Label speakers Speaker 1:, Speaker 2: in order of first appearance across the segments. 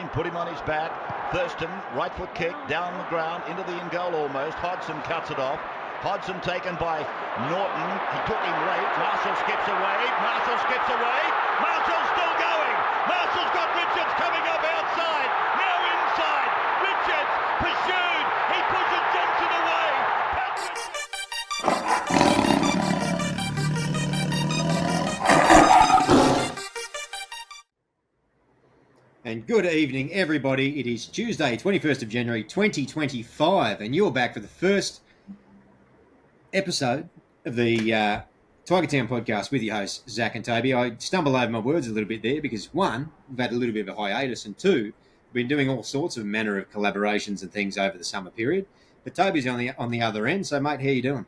Speaker 1: Thurston put him on his back. Thurston, right foot kick, down the ground, into the in-goal almost. Hodgson cuts it off. Hodgson taken by Norton. He took him late. Marshall skips away. Marshall's still going. Marshall's got Richards coming up outside. Now inside. Richards pursued. He pushes Johnson away.
Speaker 2: And good evening, everybody. It is Tuesday, 21st of January, 2025, and you're back for the first episode of the Tiger Town podcast with your host, Zac and Toby. I stumble over my words a little bit there because, one, we've had a little bit of a hiatus, and two, we've been doing all sorts of manner of collaborations and things over the summer period. But Toby's on the other end, so, mate, how you doing?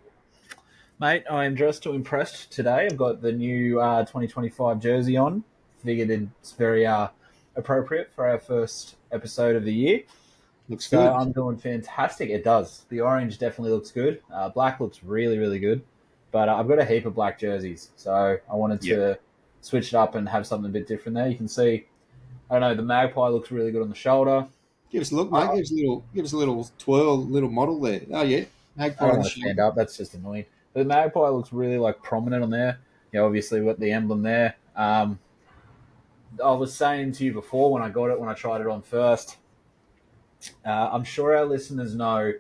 Speaker 3: Mate, I am dressed to impressed today. I've got the new 2025 jersey on. Figured it's very appropriate for our first episode of the year.
Speaker 2: Looks
Speaker 3: so
Speaker 2: good.
Speaker 3: I'm doing fantastic. It does. The orange definitely looks good. Black looks really, really good. But I've got a heap of black jerseys, so I wanted to switch it up and have something a bit different there. You can see, I don't know, the magpie looks really good on the shoulder.
Speaker 2: Give us a look, mate. Give us a little twirl, little model there. Oh, yeah. Magpie
Speaker 3: I don't
Speaker 2: on
Speaker 3: want
Speaker 2: the
Speaker 3: to stand
Speaker 2: shoulder.
Speaker 3: up. That's just annoying. But the magpie looks really prominent on there. You know, obviously, with the emblem there. I was saying to you before when I got it, when I tried it on first, I'm sure our listeners know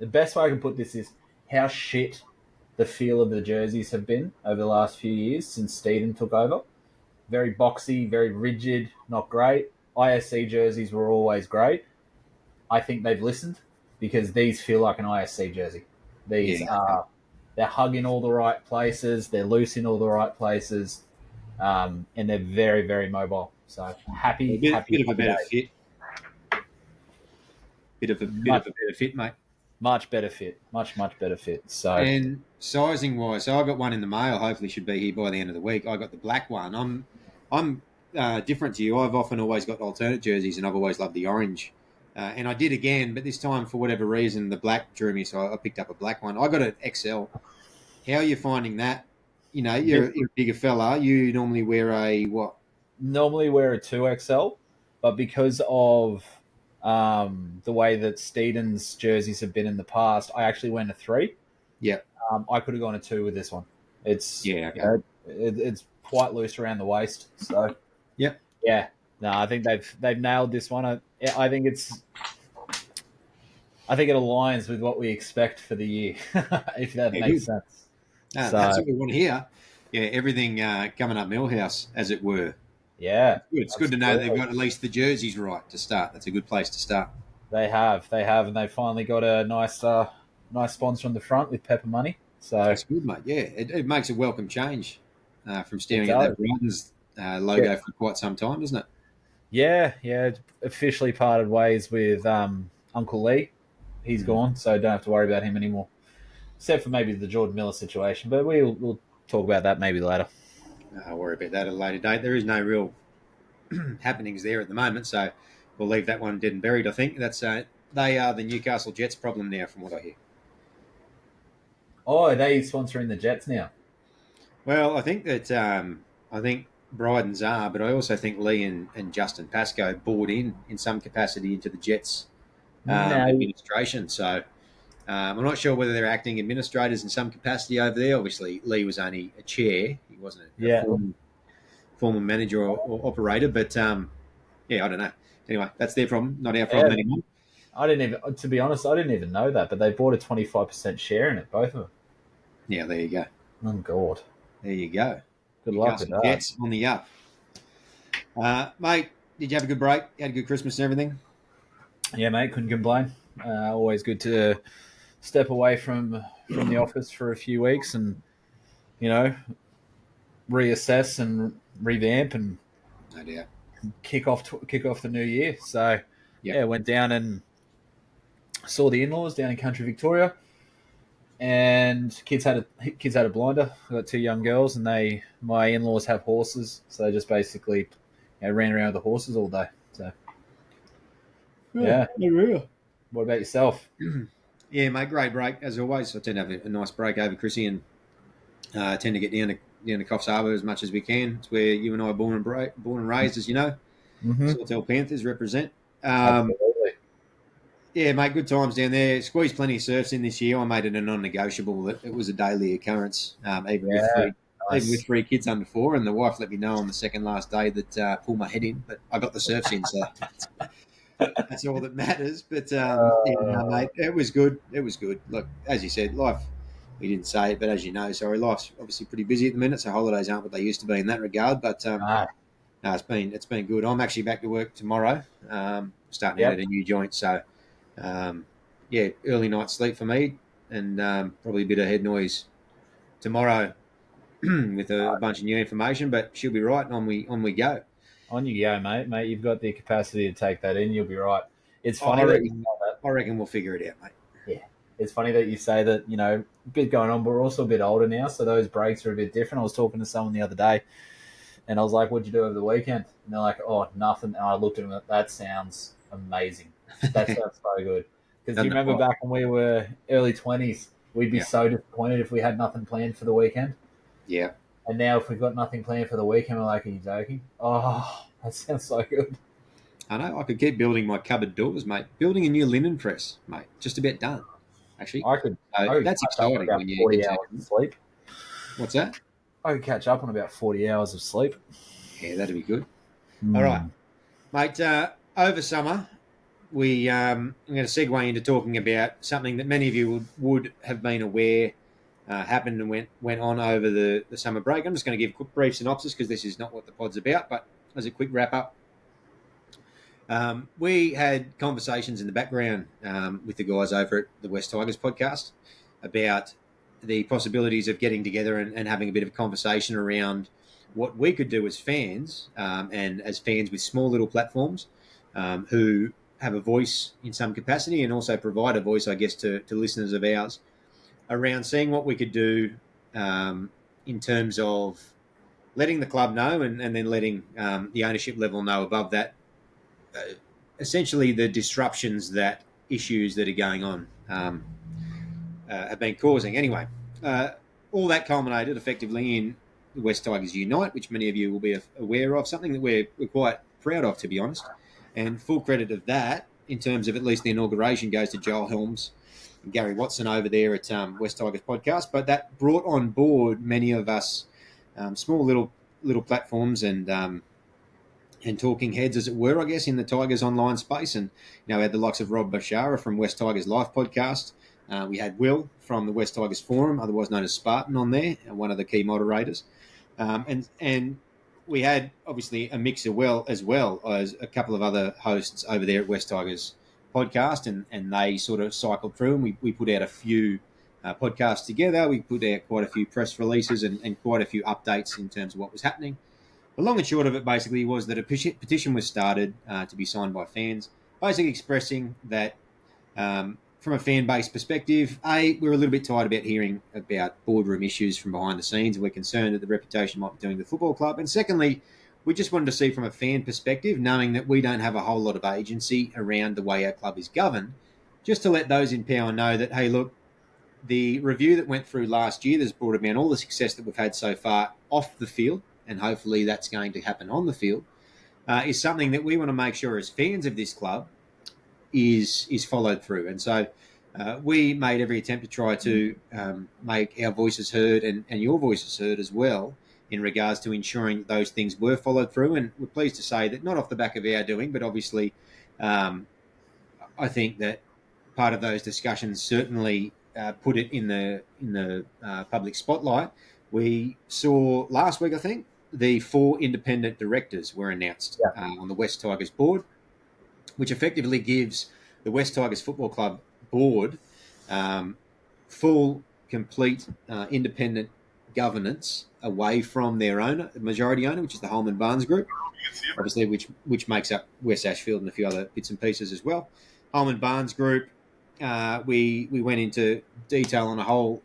Speaker 3: the best way I can put this is how shit the feel of the jerseys have been over the last few years since Steeden took over. Very boxy, very rigid, not great. ISC jerseys were always great. I think they've listened because these feel like an ISC jersey. These are, they're hugging all the right places, they're loose in all the right places. And they're very, very mobile. So happy.
Speaker 2: Bit of a better fit. Bit of a better fit, mate.
Speaker 3: Much better fit. Much better fit. So
Speaker 2: and sizing wise, so I got one in the mail. Hopefully, should be here by the end of the week. I got the black one. I'm different to you. I've often always got alternate jerseys, and I've always loved the orange. And I did again, but this time for whatever reason, the black drew me, so I picked up a black one. I got an XL. How are you finding that? You know, you're a bigger fella. You normally wear a what?
Speaker 3: Normally wear a 2XL, but because of the way that Steeden's jerseys have been in the past, I actually went a 3.
Speaker 2: Yeah.
Speaker 3: I could have gone a 2 with this one. It's it's quite loose around the waist. So yeah. No, I think they've nailed this one. I think it aligns with what we expect for the year, if that makes sense.
Speaker 2: That's what we want to hear. Yeah, everything coming up Millhouse, as it were.
Speaker 3: Yeah.
Speaker 2: It's good to know they've got at least the jerseys right to start. That's a good place to start.
Speaker 3: They have, and they finally got a nice sponsor on the front with Pepper Money. So
Speaker 2: that's good, mate. Yeah, it makes a welcome change from staring at that Brighton's logo for quite some time, doesn't it?
Speaker 3: Yeah. It's officially parted ways with Uncle Lee. He's gone, so don't have to worry about him anymore. Except for maybe the Jordan Miller situation, but we'll talk about that maybe later.
Speaker 2: I'll worry about that at a later date. There is no real happenings there at the moment, so we'll leave that one dead and buried, I think. That's they are the Newcastle Jets problem now, from what I hear.
Speaker 3: Oh, are they sponsoring the Jets now?
Speaker 2: Well, I think that Bryden's are, but I also think Lee and Justin Pascoe bought in some capacity into the Jets administration, so... I'm not sure whether they're acting administrators in some capacity over there. Obviously, Lee was only a chair. He wasn't a former manager or operator. But, I don't know. Anyway, that's their problem, not our problem anymore.
Speaker 3: To be honest, I didn't even know that. But they bought a 25% share in it, both of them.
Speaker 2: Yeah, there you go.
Speaker 3: Oh, God.
Speaker 2: There you go.
Speaker 3: Good luck with that.
Speaker 2: Jets on the up. Mate, did you have a good break? You had a good Christmas and everything?
Speaker 3: Yeah, mate, couldn't complain. Always good to step away from the office for a few weeks and, reassess and revamp and kick off the new year. So, went down and saw the in-laws down in country Victoria, and kids had a blinder. I got 2 young girls, and my in-laws have horses, so they just basically ran around with the horses all day. So, What about yourself?
Speaker 2: Yeah, mate, great break as always. I tend to have a nice break over Chrissy, and tend to get down to Coffs Harbour as much as we can. It's where you and I are born and raised, as you know. Sawtell Panthers represent.
Speaker 3: Absolutely.
Speaker 2: Yeah, mate, good times down there. Squeezed plenty of surfs in this year. I made it a non-negotiable that it was a daily occurrence, even with three kids under 4. And the wife let me know on the second last day that pull my head in, but I got the surfs in, so that's all that matters. But mate, it was good. It was good. Look, as you said, life. We didn't say it, but as you know, life's obviously pretty busy at the minute, so holidays aren't what they used to be in that regard. But no, it's been good. I'm actually back to work tomorrow. Starting out at a new joint, so. Early night sleep for me, and probably a bit of head noise tomorrow with a bunch of new information. But she'll be right, and on we go.
Speaker 3: On you go, mate. Mate, you've got the capacity to take that in. You'll be right. It's funny that you say that.
Speaker 2: I reckon we'll figure it out, mate.
Speaker 3: Yeah, it's funny that you say that. A bit going on, but we're also a bit older now, so those breaks are a bit different. I was talking to someone the other day, and I was like, "What'd you do over the weekend?" And they're like, "Oh, nothing." And I looked at them. That sounds amazing. That sounds so good. Because you remember back when we were early 20s, we'd be so disappointed if we had nothing planned for the weekend.
Speaker 2: Yeah.
Speaker 3: And now if we've got nothing planned for the weekend, we're like, are you joking? Oh, that sounds so good.
Speaker 2: I know. I could keep building my cupboard doors, mate. Building a new linen press, mate. Just about done, actually.
Speaker 3: I could
Speaker 2: that's exciting when you
Speaker 3: 40 hours of sleep.
Speaker 2: What's that?
Speaker 3: I could catch up on about 40 hours of sleep.
Speaker 2: Yeah, that'd be good. All right. Mate, over summer... I'm going to segue into talking about something that many of you would have been aware happened and went on over the summer break. I'm just going to give a quick brief synopsis because this is not what the pod's about, but as a quick wrap up, we had conversations in the background with the guys over at the West Tigers podcast about the possibilities of getting together and having a bit of a conversation around what we could do as fans and as fans with small little platforms who have a voice in some capacity and also provide a voice, I guess, to listeners of ours around seeing what we could do in terms of letting the club know and then letting the ownership level know above that, essentially the disruptions that issues that are going on have been causing. Anyway, all that culminated effectively in the West Tigers Unite, which many of you will be aware of, something that we're quite proud of, to be honest. And full credit of that, in terms of at least the inauguration, goes to Joel Helms and Gary Watson over there at West Tigers Podcast. But that brought on board many of us small little platforms and talking heads, as it were, I guess, in the Tigers online space. And we had the likes of Rob Bashara from West Tigers Life Podcast. We had Will from the West Tigers Forum, otherwise known as Spartan, on there, one of the key moderators. And we had obviously a mix as well as a couple of other hosts over there at West Tigers Podcast, and they sort of cycled through, and we put out a few podcasts together. We put out quite a few press releases and quite a few updates in terms of what was happening. The long and short of it basically was that a petition was started to be signed by fans, basically expressing that from a fan-based perspective, we're a little bit tired about hearing about boardroom issues from behind the scenes, and we're concerned that the reputation might be doing the football club. And secondly, we just wanted to see from a fan perspective, knowing that we don't have a whole lot of agency around the way our club is governed, just to let those in power know that, hey, look, the review that went through last year that's brought about all the success that we've had so far off the field, and hopefully that's going to happen on the field, is something that we want to make sure as fans of this club is followed through. And so we made every attempt to try to make our voices heard and your voices heard as well in regards to ensuring that those things were followed through. And we're pleased to say that not off the back of our doing, but obviously I think that part of those discussions certainly put it in the public spotlight. We saw last week, I think, the 4 independent directors were announced on the West Tigers board, which effectively gives the West Tigers Football Club board full, complete, independent governance away from their owner, majority owner, which is the Holman Barnes Group, obviously, which makes up West Ashfield and a few other bits and pieces as well. Holman Barnes Group, we went into detail on a whole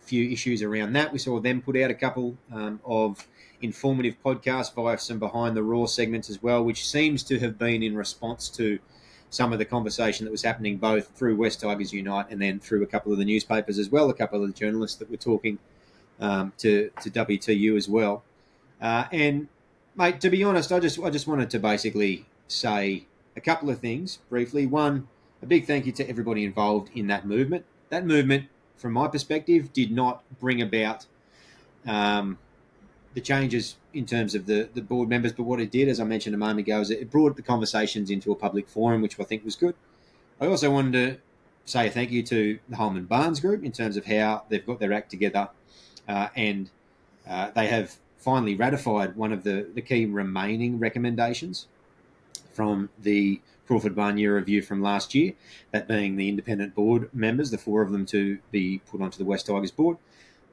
Speaker 2: few issues around that. We saw them put out a couple of informative podcasts via some behind the raw segments as well, which seems to have been in response to some of the conversation that was happening both through West Tigers Unite and then through a couple of the newspapers as well, a couple of the journalists that were talking to WTU as well. And Mate, to be honest, I just wanted to basically say a couple of things briefly. One, a big thank you to everybody involved in that movement. That movement, from my perspective, did not bring about the changes in terms of the board members, but what it did, as I mentioned a moment ago, is it brought the conversations into a public forum, which I think was good. I also wanted to say a thank you to the Holman Barnes Group in terms of how they've got their act together, and they have finally ratified one of the key remaining recommendations from the Crawford Barnier review from last year, that being the independent board members, the 4 of them to be put onto the West Tigers board.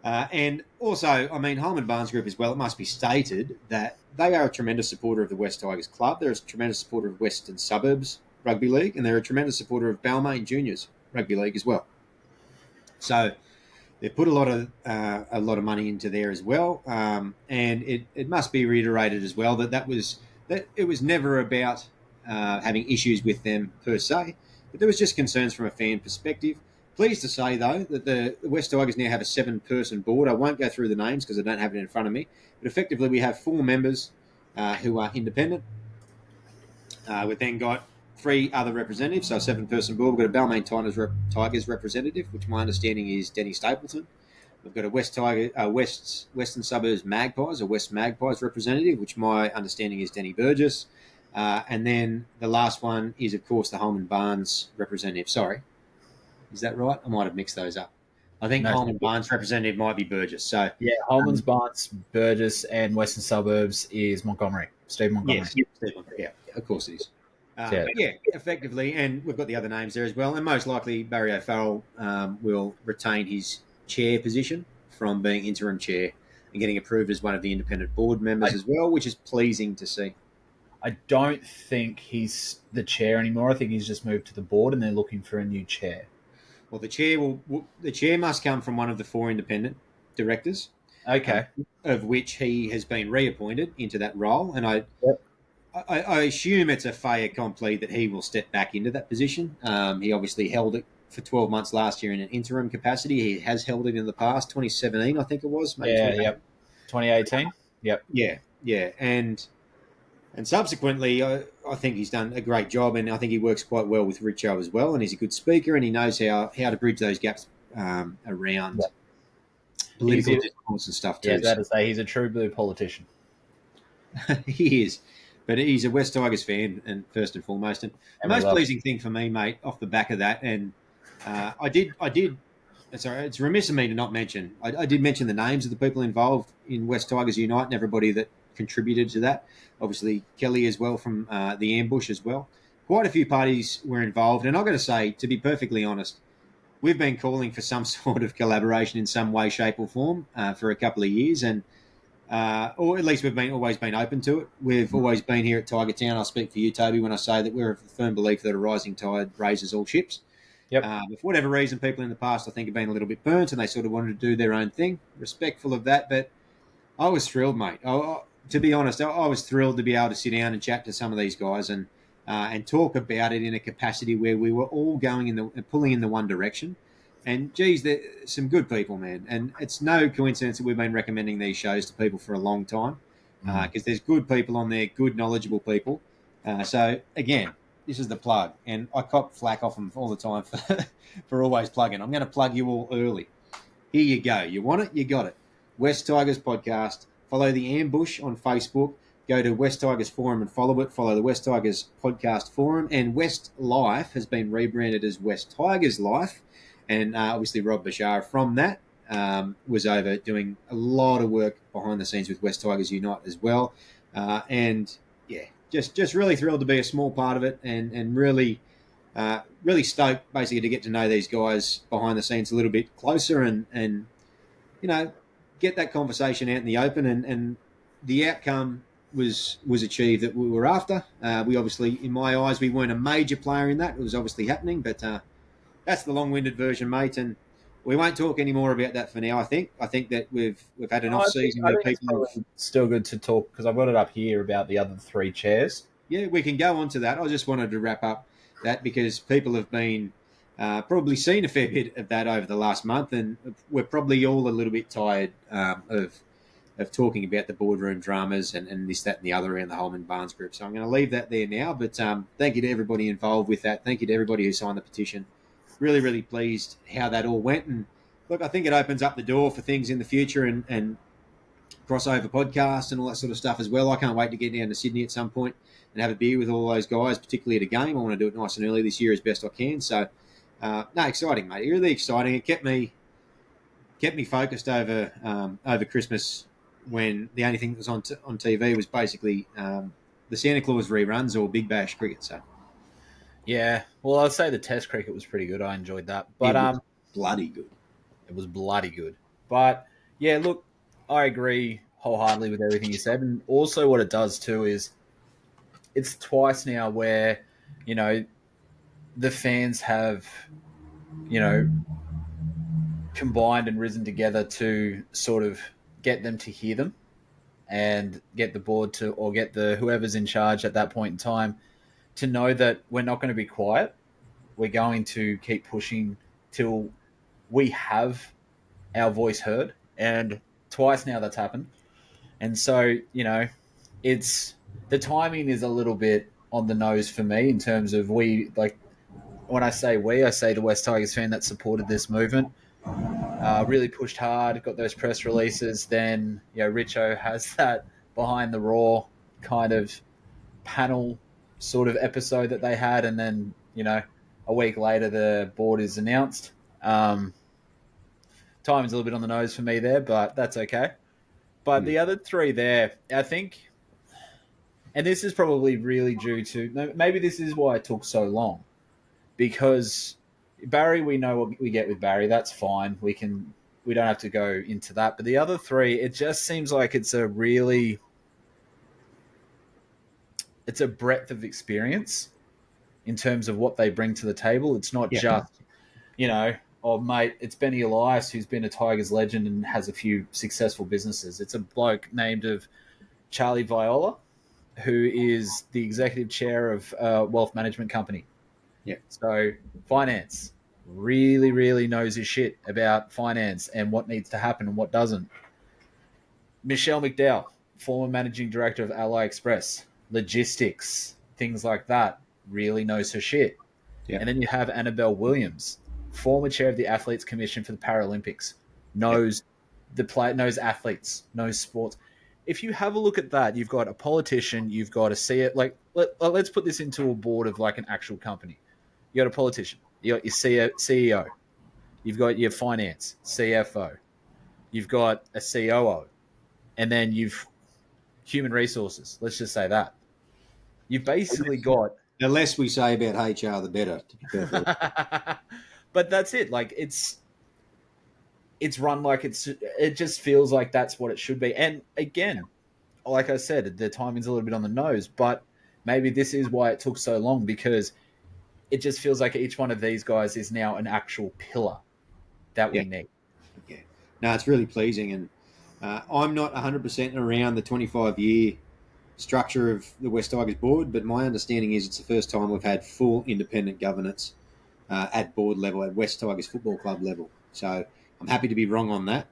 Speaker 2: And also, I mean, Holman Barnes Group as well, it must be stated that they are a tremendous supporter of the West Tigers Club. They're a tremendous supporter of Western Suburbs Rugby League, and they're a tremendous supporter of Balmain Juniors Rugby League as well. So they've put a lot of money into there as well, and it must be reiterated as well that it was never about having issues with them per se, but there was just concerns from a fan perspective. Pleased to say, though, that the West Tigers now have a 7-person board. I won't go through the names because I don't have it in front of me, but effectively we have 4 members who are independent. We've then got 3 other representatives, so a 7-person board. We've got a Balmain Tigers representative, which my understanding is Denny Stapleton. We've got a Western Suburbs Magpies, a West Magpies representative, which my understanding is Denny Burgess. And then the last one is, of course, the Holman Barnes representative. Sorry. Is that right? I might have mixed those up. I think Holman Barnes representative might be Burgess. So
Speaker 3: yeah, Holman's Barnes, Burgess, and Western Suburbs is Montgomery. Steve Montgomery.
Speaker 2: Yeah, of course it is. But yeah, effectively, and we've got the other names there as well. And most likely Barry O'Farrell will retain his chair position from being interim chair and getting approved as one of the independent board members as well, which is pleasing to see.
Speaker 3: I don't think he's the chair anymore. I think he's just moved to the board and they're looking for a new chair.
Speaker 2: Well, the chair must come from one of the 4 independent directors.
Speaker 3: Okay.
Speaker 2: Of which he has been reappointed into that role, and I assume it's a fait accompli that he will step back into that position. He obviously held it for 12 months last year in an interim capacity. He has held it in the past, 2017, I think it was.
Speaker 3: Maybe 2018. Yep.
Speaker 2: Yeah, and subsequently, I think he's done a great job, and I think he works quite well with Richo as well, and he's a good speaker, and he knows how to bridge those gaps around political discourse and stuff too.
Speaker 3: Yeah, that is say he's a true blue politician.
Speaker 2: He is, but he's a West Tigers fan, and first and foremost, and the most pleasing thing for me, mate, off the back of that, and I did. Sorry, it's remiss of me to not mention. I did mention the names of the people involved in West Tigers Unite and everybody that contributed to that. Obviously, Kelly as well from the Ambush as well. Quite a few parties were involved, and I've got to say, to be perfectly honest, we've been calling for some sort of collaboration in some way, shape, or form for a couple of years, and or at least we've always been open to it. We've always been here at Tiger Town. I'll speak for you, Toby, when I say that we're of the firm belief that a rising tide raises all ships.
Speaker 3: Yep.
Speaker 2: For whatever reason, people in the past, I think, have been a little bit burnt, and they sort of wanted to do their own thing. Respectful of that, but I was thrilled, mate. To be honest, I was thrilled to be able to sit down and chat to some of these guys and talk about it in a capacity where we were all going pulling in the one direction. And geez, they're some good people, man. And it's no coincidence that we've been recommending these shows to people for a long time because there's good people on there, good, knowledgeable people. So again, this is the plug, and I cop flack off them all the time for always plugging. I'm going to plug you all early. Here you go. You want it? You got it. West Tigers Podcast. Follow the Ambush on Facebook. Go to West Tigers Forum and follow it. Follow the West Tigers Podcast Forum. And West Life has been rebranded as West Tigers Life. And obviously Rob Bashar from that was over doing a lot of work behind the scenes with West Tigers Unite as well. And, yeah, just really thrilled to be a small part of it and really stoked basically to get to know these guys behind the scenes a little bit closer and you know, get that conversation out in the open, and the outcome was achieved that we were after. We obviously, in my eyes, we weren't a major player in that. It was obviously happening, but that's the long-winded version, mate, and we won't talk any more about that for now, I think. I think that we've had an off-season where people...
Speaker 3: It's still good to talk, because I've got it up here about the other 3 chairs.
Speaker 2: Yeah, we can go on to that. I just wanted to wrap up that because people have been... probably seen a fair bit of that over the last month, and we're probably all a little bit tired of talking about the boardroom dramas and this, that, and the other around the Holman Barnes group. So I'm going to leave that there now. But thank you to everybody involved with that. Thank you to everybody who signed the petition. Really, really pleased how that all went. And look, I think it opens up the door for things in the future and crossover podcast and all that sort of stuff as well. I can't wait to get down to Sydney at some point and have a beer with all those guys, particularly at a game. I want to do it nice and early this year as best I can. So, no, exciting, mate. Really exciting. It kept me focused over Christmas when the only thing that was on TV was basically the Santa Claus reruns or Big Bash cricket. So,
Speaker 3: yeah, well, I'd say the Test cricket was pretty good. I enjoyed that, but
Speaker 2: it was bloody good.
Speaker 3: It was bloody good. But yeah, look, I agree wholeheartedly with everything you said, and also what it does too is it's twice now where the fans have combined and risen together to sort of get them to hear them and get the board to, or get the whoever's in charge at that point in time to know that we're not going to be quiet. We're going to keep pushing till we have our voice heard. And twice now that's happened. And so, it's the timing is a little bit on the nose for me in terms of when I say we, I say the West Tigers fan that supported this movement. Really pushed hard, got those press releases. Then, Richo has that behind the raw kind of panel sort of episode that they had. And then, a week later, the board is announced. Timing's a little bit on the nose for me there, but that's okay. But the other three there, I think, and this is probably really due to, maybe this is why it took so long, because Barry, we know what we get with Barry. That's fine. We don't have to go into that. But the other three, it just seems like it's a breadth of experience in terms of what they bring to the table. It's not just, oh, mate, it's Benny Elias, who's been a Tigers legend and has a few successful businesses. It's a bloke named of Charlie Viola, who is the executive chair of a wealth management company.
Speaker 2: Yeah.
Speaker 3: So finance, really, really knows his shit about finance and what needs to happen and what doesn't. Michelle McDowell, former managing director of Ally Express, logistics, things like that, really knows her shit.
Speaker 2: Yeah.
Speaker 3: And then you have Annabelle Williams, former chair of the Athletes Commission for the Paralympics, knows knows athletes, knows sports. If you have a look at that, you've got a politician, you've got to see it. Let's put this into a board of an actual company. You got a politician, you got your CEO, you've got your finance, CFO, you've got a COO, and then you've human resources. Let's just say that. You've basically got...
Speaker 2: The less we say about HR, the better, to be perfectly.
Speaker 3: But that's it. It's run it just feels like that's what it should be. And again, like I said, the timing's a little bit on the nose, but maybe this is why it took so long, because it just feels like each one of these guys is now an actual pillar that we need.
Speaker 2: Yeah. No, it's really pleasing. And I'm not 100% around the 25-year structure of the West Tigers board, but my understanding is it's the first time we've had full independent governance at board level, at West Tigers Football Club level. So I'm happy to be wrong on that,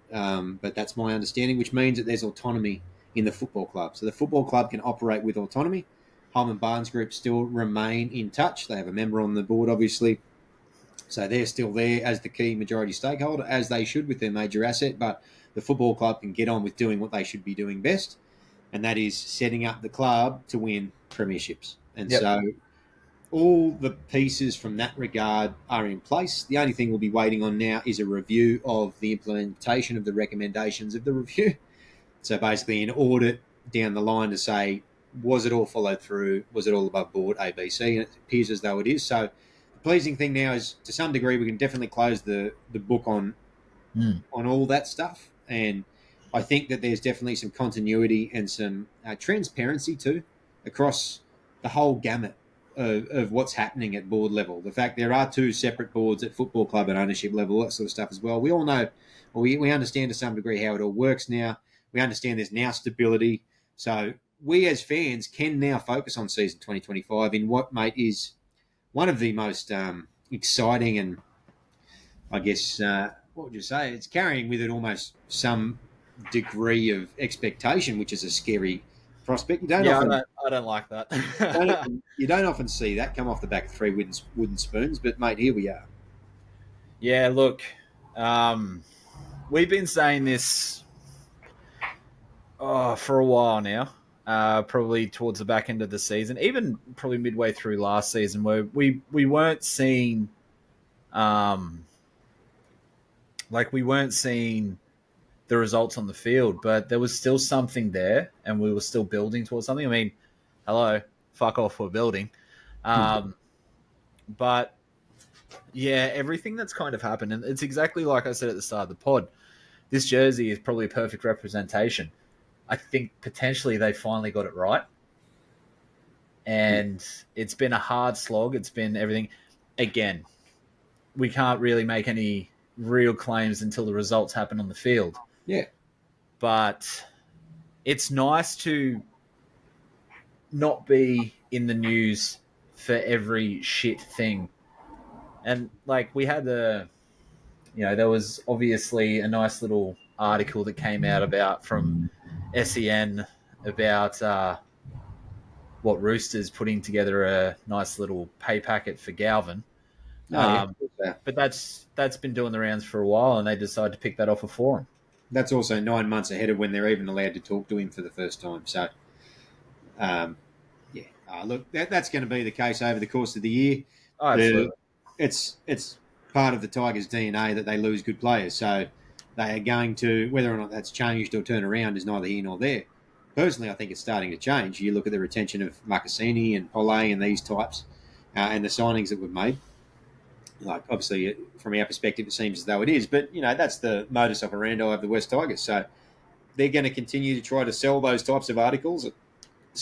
Speaker 2: but that's my understanding, which means that there's autonomy in the football club. So the football club can operate with autonomy. Holman Barnes Group still remain in touch. They have a member on the board, obviously. So they're still there as the key majority stakeholder, as they should with their major asset, but the football club can get on with doing what they should be doing best, and that is setting up the club to win premierships. And so all the pieces from that regard are in place. The only thing we'll be waiting on now is a review of the implementation of the recommendations of the review. So basically an audit down the line to say, was it all followed through? Was it all above board, A, B, C? And it appears as though it is. So the pleasing thing now is, to some degree, we can definitely close the book on all that stuff. And I think that there's definitely some continuity and some transparency too across the whole gamut of what's happening at board level. The fact there are two separate boards at football club and ownership level, all that sort of stuff as well. We all know, or we understand to some degree how it all works now. We understand there's now stability. So we as fans can now focus on season 2025 in what, mate, is one of the most exciting and, I guess, what would you say? It's carrying with it almost some degree of expectation, which is a scary prospect.
Speaker 3: I don't like that.
Speaker 2: You don't often see that come off the back of 3 wooden spoons, but mate, here we are.
Speaker 3: Yeah, look, we've been saying this for a while now. Probably towards the back end of the season, even probably midway through last season, where we weren't seeing, we weren't seeing the results on the field, but there was still something there, and we were still building towards something. I mean, hello, fuck off, we're building. But yeah, everything that's kind of happened, and it's exactly like I said at the start of the pod. This jersey is probably a perfect representation. I think potentially they finally got it right. And it's been a hard slog. It's been everything. Again, we can't really make any real claims until the results happen on the field.
Speaker 2: Yeah.
Speaker 3: But it's nice to not be in the news for every shit thing. And we had there was obviously a nice little article that came out from SEN about what Roosters putting together a nice little pay packet for Galvin. But that's been doing the rounds for a while, and they decided to pick that off a forum.
Speaker 2: That's also 9 months ahead of when they're even allowed to talk to him for the first time. So, look, that's going to be the case over the course of the year.
Speaker 3: Oh, absolutely.
Speaker 2: It's part of the Tigers' DNA that they lose good players. So they are going to, whether or not that's changed or turned around is neither here nor there. Personally, I think it's starting to change. You look at the retention of Marcassini and Pole and these types and the signings that we've made. Obviously, from our perspective, it seems as though it is. But, that's the modus operandi of the West Tigers. So they're going to continue to try to sell those types of articles.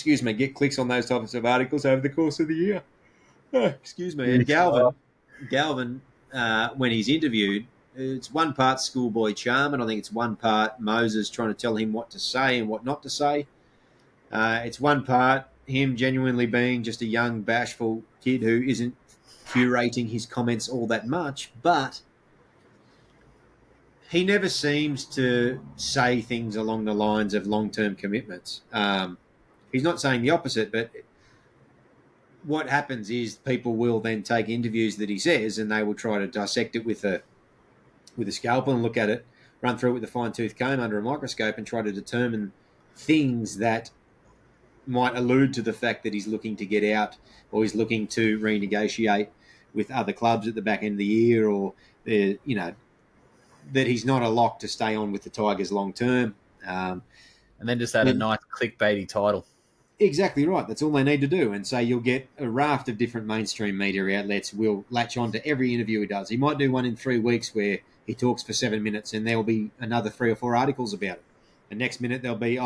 Speaker 2: Get clicks on those types of articles over the course of the year. And Galvin, when he's interviewed, it's one part schoolboy charm, and I think it's one part Moses trying to tell him what to say and what not to say. It's one part him genuinely being just a young, bashful kid who isn't curating his comments all that much, but he never seems to say things along the lines of long-term commitments. He's not saying the opposite, but what happens is people will then take interviews that he says and they will try to dissect it with a scalpel and look at it, run through it with a fine-tooth comb under a microscope and try to determine things that might allude to the fact that he's looking to get out or he's looking to renegotiate with other clubs at the back end of the year, or that he's not a lock to stay on with the Tigers long term.
Speaker 3: And then just add a nice clickbaity title.
Speaker 2: Exactly right. That's all they need to do. And so you'll get a raft of different mainstream media outlets will latch on to every interview he does. He might do one in 3 weeks where he talks for 7 minutes and there'll be another 3 or 4 articles about it. The next minute there'll be,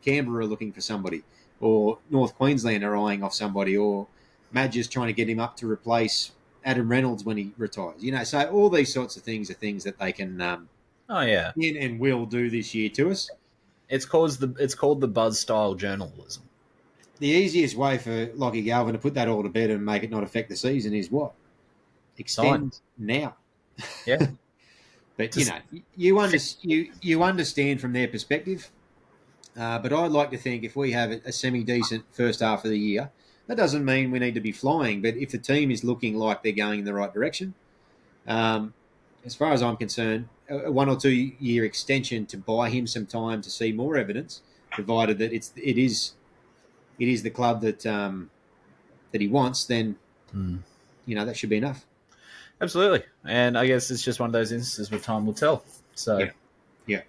Speaker 2: Canberra are looking for somebody, or North Queensland are eyeing off somebody, or Madge's trying to get him up to replace Adam Reynolds when he retires. So all these sorts of things are things that they can can and will do this year to us.
Speaker 3: It's called the buzz style journalism.
Speaker 2: The easiest way for Lockie Galvin to put that all to bed and make it not affect the season is what? Extend now.
Speaker 3: Yeah.
Speaker 2: But, you understand from their perspective. But I'd like to think if we have a semi-decent first half of the year, that doesn't mean we need to be flying. But if the team is looking like they're going in the right direction, as far as I'm concerned, a 1 or 2 year extension to buy him some time to see more evidence, provided that it is the club that he wants, then that should be enough.
Speaker 3: Absolutely, and I guess it's just one of those instances where time will tell. So,
Speaker 2: yeah,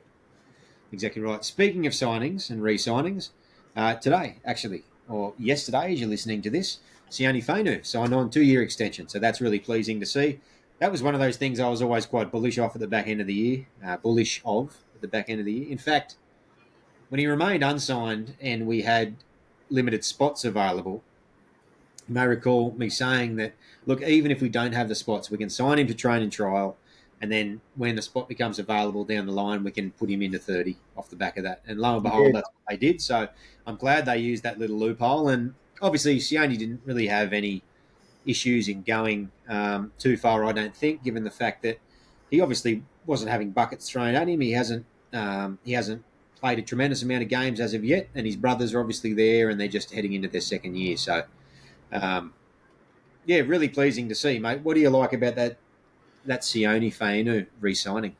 Speaker 2: exactly right. Speaking of signings and re-signings, today actually, or yesterday, as you're listening to this, Sione Fainu signed on 2-year extension, so that's really pleasing to see. That was one of those things I was always quite bullish of at the back end of the year. In fact, when he remained unsigned and we had limited spots available, you may recall me saying that, look, even if we don't have the spots, we can sign him to train and trial, and then when the spot becomes available down the line, we can put him into 30 off the back of that. And lo and behold, that's what they did. So I'm glad they used that little loophole. And obviously, Sione didn't really have any issues in going too far, I don't think, given the fact that he obviously wasn't having buckets thrown at him. He hasn't played a tremendous amount of games as of yet, and his brothers are obviously there, and they're just heading into their second year. So, yeah, really pleasing to see, mate. What do you like about that Sione Fainu re-signing?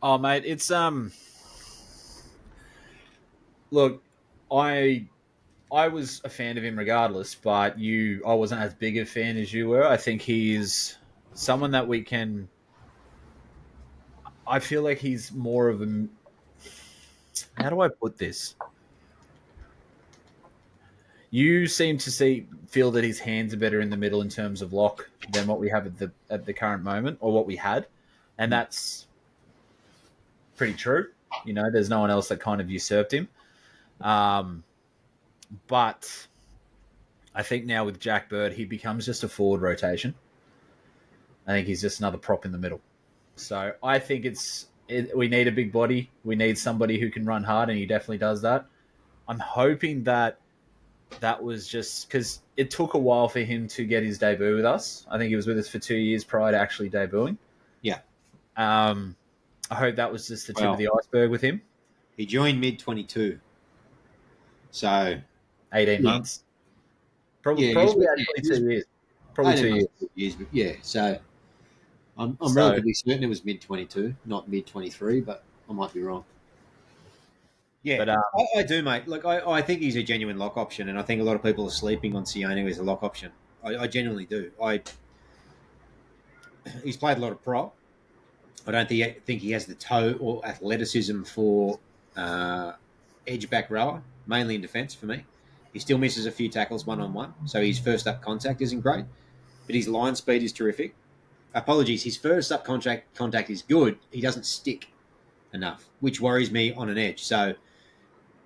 Speaker 3: Oh, mate, it's look, I was a fan of him regardless, but I wasn't as big a fan as you were. I think he's someone that we can. I feel like he's more of a. How do I put this? You seem to feel that his hands are better in the middle in terms of lock than what we have at the current moment, or what we had, and that's pretty true. There's no one else that kind of usurped him. But I think now with Jack Bird, he becomes just a forward rotation. I think he's just another prop in the middle. So I think we need a big body. We need somebody who can run hard, and he definitely does that. I'm hoping that was just because it took a while for him to get his debut with us. I think he was with us for 2 years prior to actually debuting.
Speaker 2: Yeah.
Speaker 3: I hope that was just the tip of the iceberg with him.
Speaker 2: He joined mid-22. So
Speaker 3: 18 months. Probably actually 2 years. Probably 2
Speaker 2: years. But yeah, so I'm relatively certain it was mid-22, not mid-23, but I might be wrong. Yeah, but, I do, mate. Look, I think he's a genuine lock option, and I think a lot of people are sleeping on Sione as a lock option. I genuinely do. He's played a lot of prop. I don't think he has the toe or athleticism for edge back rower, mainly in defence for me. He still misses a few tackles one-on-one, so his first up contact isn't great, but his line speed is terrific. Apologies, his first up contact is good. He doesn't stick enough, which worries me on an edge. So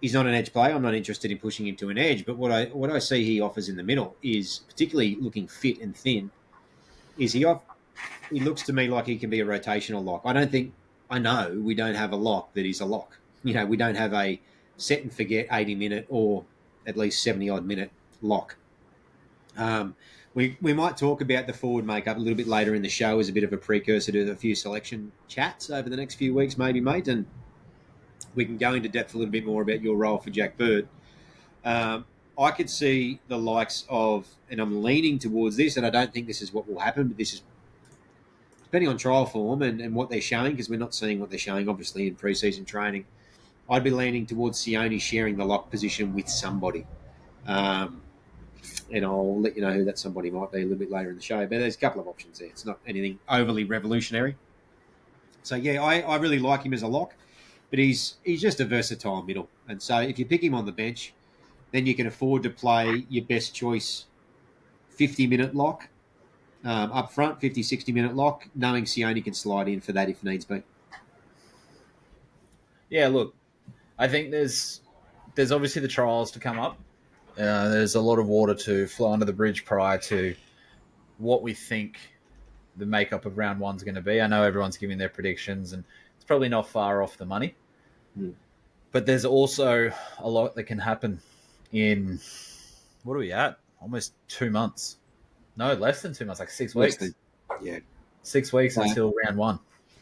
Speaker 2: he's not an edge player. I'm not interested in pushing him to an edge, but what I see he offers in the middle is, particularly looking fit and thin, is he looks to me like he can be a rotational lock. I know we don't have a lock that is a lock. We don't have a set and forget 80-minute or at least 70-odd minute lock. We might talk about the forward makeup a little bit later in the show as a bit of a precursor to a few selection chats over the next few weeks, maybe, mate, and we can go into depth a little bit more about your role for Jack Bird. I could see the likes of, and I'm leaning towards this, and I don't think this is what will happen, but this is depending on trial form and what they're showing, because we're not seeing what they're showing, obviously, in pre-season training. I'd be leaning towards Sione sharing the lock position with somebody. And I'll let you know who that somebody might be a little bit later in the show. But there's a couple of options there. It's not anything overly revolutionary. So, yeah, I really like him as a lock, but he's just a versatile middle. And so if you pick him on the bench, then you can afford to play your best choice 50-minute lock up front, 50, 60-minute lock, knowing Sione can slide in for that if needs be.
Speaker 3: Yeah, look, I think there's obviously the trials to come up. There's a lot of water to flow under the bridge prior to what we think the makeup of round one's going to be. I know everyone's giving their predictions, and it's probably not far off the money. But there's also a lot that can happen in, what are we at? Almost 2 months. No, less than 2 months, like 6 weeks. 6 weeks until round one.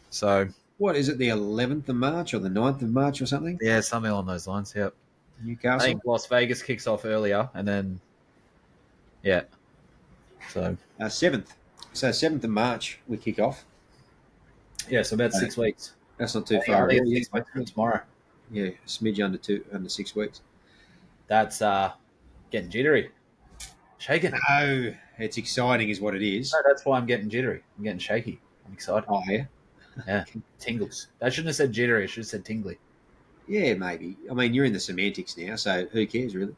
Speaker 3: So,
Speaker 2: what is it, the 11th of March or the 9th of March or something?
Speaker 3: Yeah, something along those lines, yep.
Speaker 2: Newcastle?
Speaker 3: I think Las Vegas kicks off earlier, and then, yeah. So
Speaker 2: 7th. So 7th of March we kick off.
Speaker 3: Yeah, so about 6 weeks.
Speaker 2: That's not too far.
Speaker 3: I think it's 6 weeks from tomorrow.
Speaker 2: Yeah, a smidge under 6 weeks.
Speaker 3: That's getting jittery. Shaking.
Speaker 2: No, it's exciting is what it is.
Speaker 3: No, that's why I'm getting jittery. I'm getting shaky. I'm excited.
Speaker 2: Oh, yeah?
Speaker 3: Yeah, tingles. I shouldn't have said jittery. I should have said tingly.
Speaker 2: Yeah, maybe. I mean, you're in the semantics now, so who cares, really?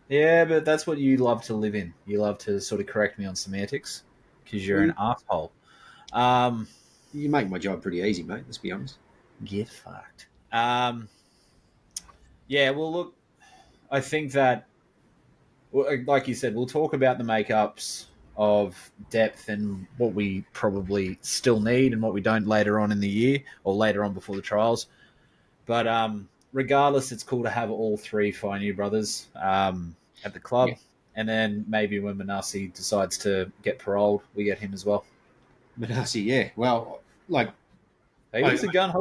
Speaker 3: Yeah, but that's what you love to live in. You love to sort of correct me on semantics because you're an asshole.
Speaker 2: You make my job pretty easy, mate, let's be honest.
Speaker 3: Get fucked. Yeah, well, look, I think that, like you said, we'll talk about the makeups of depth and what we probably still need and what we don't later on in the year or later on before the trials. But regardless, it's cool to have all three Fainu brothers at the club. Yeah. And then maybe when Manassi decides to get paroled, we get him as well.
Speaker 2: Manassi, yeah. Well, like...
Speaker 3: He was a gun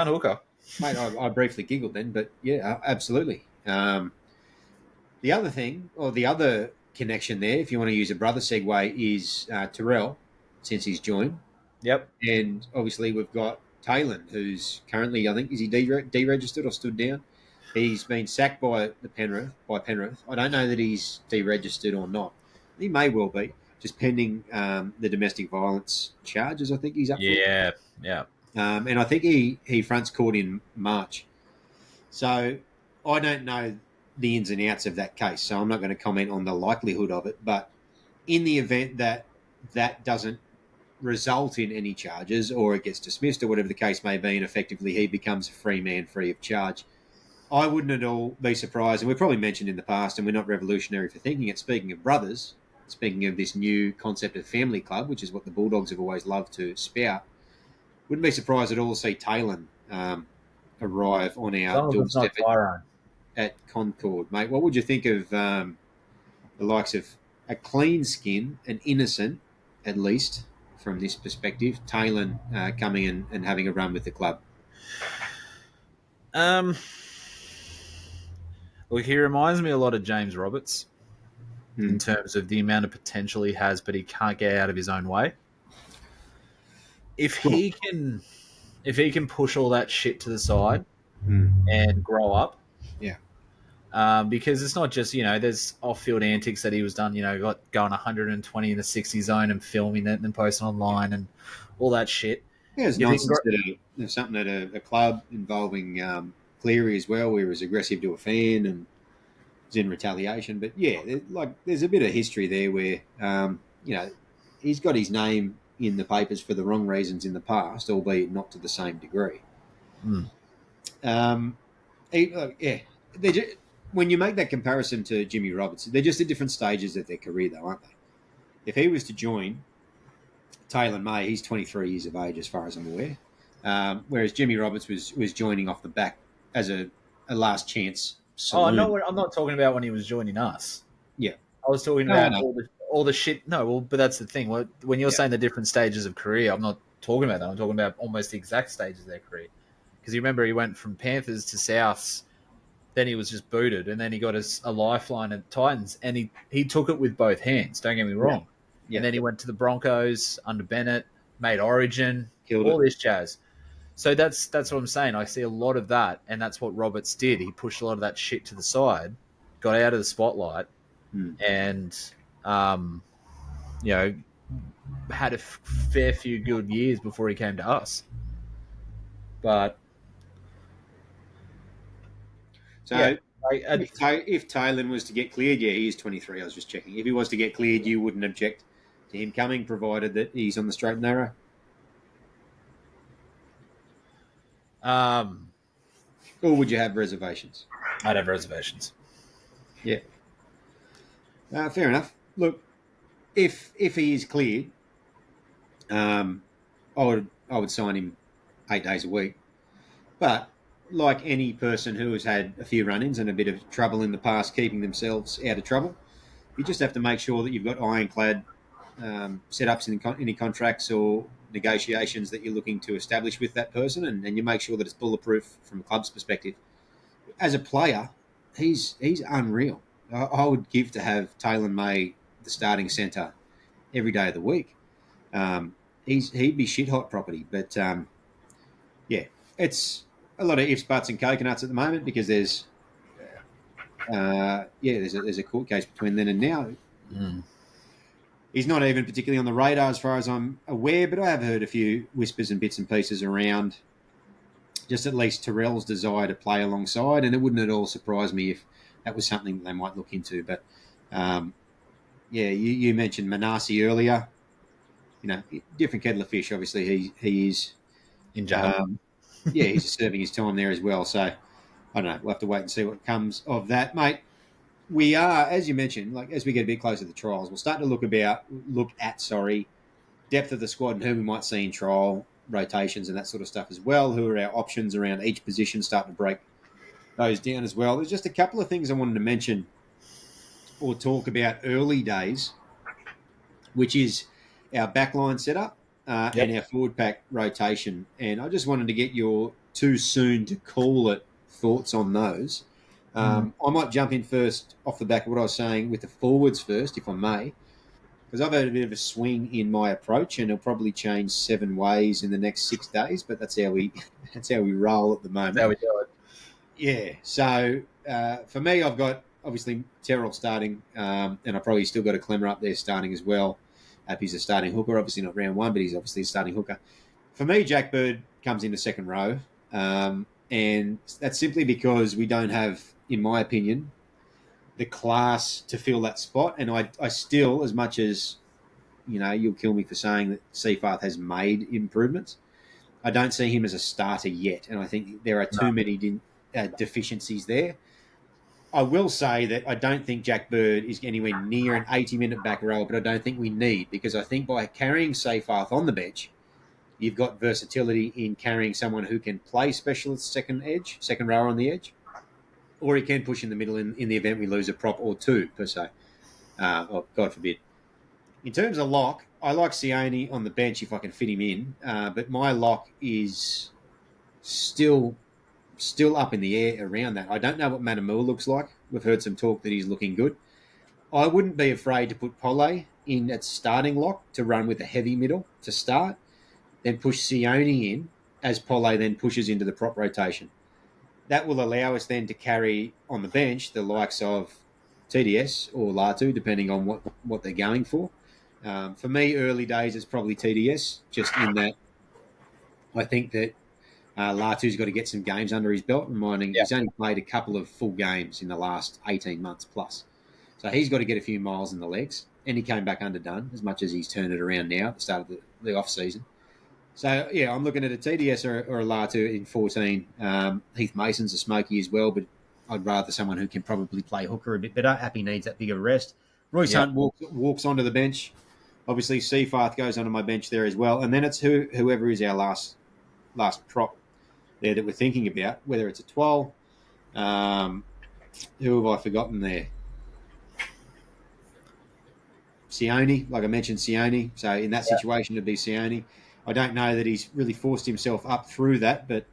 Speaker 3: hooker.
Speaker 2: Mate, I briefly giggled then, but yeah, absolutely. The other thing, or the other connection there, if you want to use a brother segue, is Terrell, since he's joined.
Speaker 3: Yep.
Speaker 2: And obviously we've got Talon, who's currently, I think, is he deregistered or stood down? He's been sacked by Penrith. I don't know that he's deregistered or not. He may well be, just pending the domestic violence charges. I think he's up for.
Speaker 3: Yeah.
Speaker 2: And I think he fronts court in March. So I don't know the ins and outs of that case, so I'm not going to comment on the likelihood of it. But in the event that that doesn't result in any charges or it gets dismissed or whatever the case may be, and effectively he becomes a free man free of charge, I wouldn't at all be surprised, and we've probably mentioned in the past, and we're not revolutionary for thinking it, speaking of brothers, speaking of this new concept of family club, which is what the Bulldogs have always loved to spout, wouldn't be surprised at all to see Talon arrive on our doorstep at Concord. Mate, what would you think of the likes of a clean skin, an innocent, at least, from this perspective, Talon coming in and having a run with the club?
Speaker 3: Look, he reminds me a lot of James Roberts in terms of the amount of potential he has, but he can't get out of his own way. If he can push all that shit to the side and grow up, because it's not just, there's off-field antics that he was done, going 120 in the 60 zone and filming it and then posting online and all that shit.
Speaker 2: Yeah, it's nonsense. There's something at a club involving Cleary as well, where he was aggressive to a fan and was in retaliation. But yeah, there's a bit of history there where he's got his name in the papers for the wrong reasons in the past, albeit not to the same degree. When you make that comparison to Jimmy Roberts, they're just at different stages of their career, though, aren't they? If he was to join Talon May, he's 23 years of age, as far as I'm aware. Whereas Jimmy Roberts was joining off the back as a last chance saloon.
Speaker 3: Oh, no, I'm not talking about when he was joining us.
Speaker 2: Yeah.
Speaker 3: I was talking about all the shit. No, well, but that's the thing. When you're saying the different stages of career, I'm not talking about that. I'm talking about almost the exact stages of their career. Because you remember he went from Panthers to Souths, then he was just booted, and then he got a lifeline at Titans, and he took it with both hands, don't get me wrong. Yeah. And then he went to the Broncos under Bennett, made Origin, this jazz. So that's what I'm saying. I see a lot of that, and that's what Roberts did. He pushed a lot of that shit to the side, got out of the spotlight, and had a fair few good years before he came to us. But
Speaker 2: so if Talon was to get cleared, he is 23. I was just checking. If he was to get cleared, you wouldn't object to him coming, provided that he's on the straight and narrow. Or would you have reservations?
Speaker 3: I'd have reservations.
Speaker 2: Yeah. Fair enough. Look, if he is cleared, I would sign him 8 days a week. But like any person who has had a few run-ins and a bit of trouble in the past keeping themselves out of trouble, you just have to make sure that you've got ironclad setups in any contracts or negotiations that you're looking to establish with that person, and you make sure that it's bulletproof from a club's perspective. As a player, he's unreal. I would give to have Talon May the starting centre every day of the week. He'd be shit-hot property. But, it's a lot of ifs, buts and coconuts at the moment because there's a court case between then and now. He's not even particularly on the radar as far as I'm aware, but I have heard a few whispers and bits and pieces around just at least Terrell's desire to play alongside, and it wouldn't at all surprise me if that was something that they might look into. But, you mentioned Manasi earlier. Different kettle of fish. Obviously, he is
Speaker 3: in jail.
Speaker 2: He's serving his time there as well. So, I don't know. We'll have to wait and see what comes of that, mate. We are, as you mentioned, as we get a bit closer to the trials, we'll start to look at depth of the squad and who we might see in trial, rotations and that sort of stuff as well. Who are our options around each position? Starting to break those down as well. There's just a couple of things I wanted to mention or talk about early days, which is our backline setup and our forward pack rotation. And I just wanted to get your too soon to call it thoughts on those. I might jump in first off the back of what I was saying with the forwards first, if I may, because I've had a bit of a swing in my approach, and it'll probably change 7 ways in the next 6 days. But that's how we roll at the moment.
Speaker 3: That's how we do it.
Speaker 2: Yeah. So for me, I've got obviously Terrell starting, and I've probably still got a Clemmer up there starting as well. He's a starting hooker, obviously not round one, but he's obviously a starting hooker. For me, Jack Bird comes into second row, and that's simply because we don't have, in my opinion, the class to fill that spot. And I still, as much as, you'll kill me for saying that Seafarth has made improvements, I don't see him as a starter yet. And I think there are too many deficiencies there. I will say that I don't think Jack Bird is anywhere near an 80-minute back row, but I don't think we need, because I think by carrying Seafarth on the bench, you've got versatility in carrying someone who can play specialist second rower on the edge, or he can push in the middle in the event we lose a prop or two, per se. God forbid. In terms of lock, I like Sione on the bench if I can fit him in, but my lock is still up in the air around that. I don't know what Matamua looks like. We've heard some talk that he's looking good. I wouldn't be afraid to put Pole in at starting lock to run with a heavy middle to start, then push Sione in as Pole then pushes into the prop rotation. That will allow us then to carry on the bench the likes of TDS or Latu, depending on what they're going for. For me, early days, it's probably TDS, just in that I think that Latu's got to get some games under his belt, reminding he's only played a couple of full games in the last 18 months plus. So he's got to get a few miles in the legs, and he came back underdone as much as he's turned it around now at the start of the off-season. So, yeah, I'm looking at a TDS or a Latu in 14. Heath Mason's a smoky as well, but I'd rather someone who can probably play hooker a bit better. Appy needs that bigger rest. Royce Hunt walks onto the bench. Obviously, Seafarth goes onto my bench there as well. And then it's whoever is our last prop there that we're thinking about, whether it's a 12. Who have I forgotten there? Sione, like I mentioned, Sione. So in that situation, it'd be Sione. I don't know that he's really forced himself up through that, but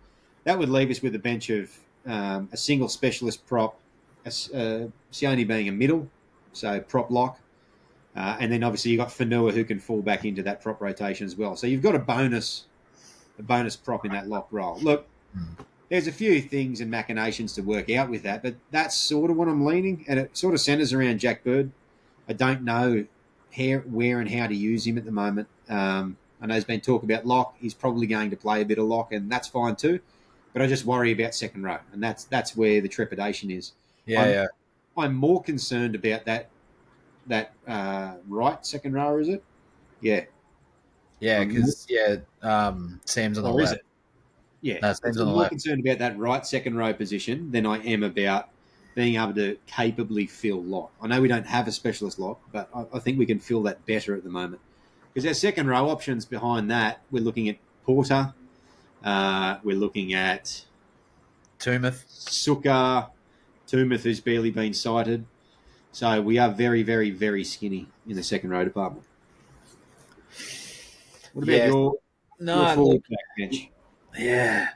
Speaker 2: that would leave us with a bench of a single specialist prop, Sione being a middle, so prop lock. And then obviously you've got Fanua who can fall back into that prop rotation as well. So you've got a bonus prop in that lock role. Look, there's a few things and machinations to work out with that, but that's sort of what I'm leaning, and it sort of centres around Jack Bird. I don't know where and how to use him at the moment. I know there's been talk about lock. He's probably going to play a bit of lock, and that's fine too. But I just worry about second row, and that's where the trepidation is. I'm more concerned about that right second rower, is it? Yeah.
Speaker 3: Yeah, because Sam's on the left.
Speaker 2: Yeah.
Speaker 3: No, Sam's on
Speaker 2: I'm
Speaker 3: the
Speaker 2: more
Speaker 3: left.
Speaker 2: concerned about that right second row position than I am about being able to capably fill lock. I know we don't have a specialist lock, but I think we can fill that better at the moment. Because our second row options behind that, we're looking at Porter, we're looking at
Speaker 3: Toomuth,
Speaker 2: Sukkar, Toomuth, who's barely been sighted. So we are very, very, very skinny in the second row department. What about your forward bench?
Speaker 3: Yeah.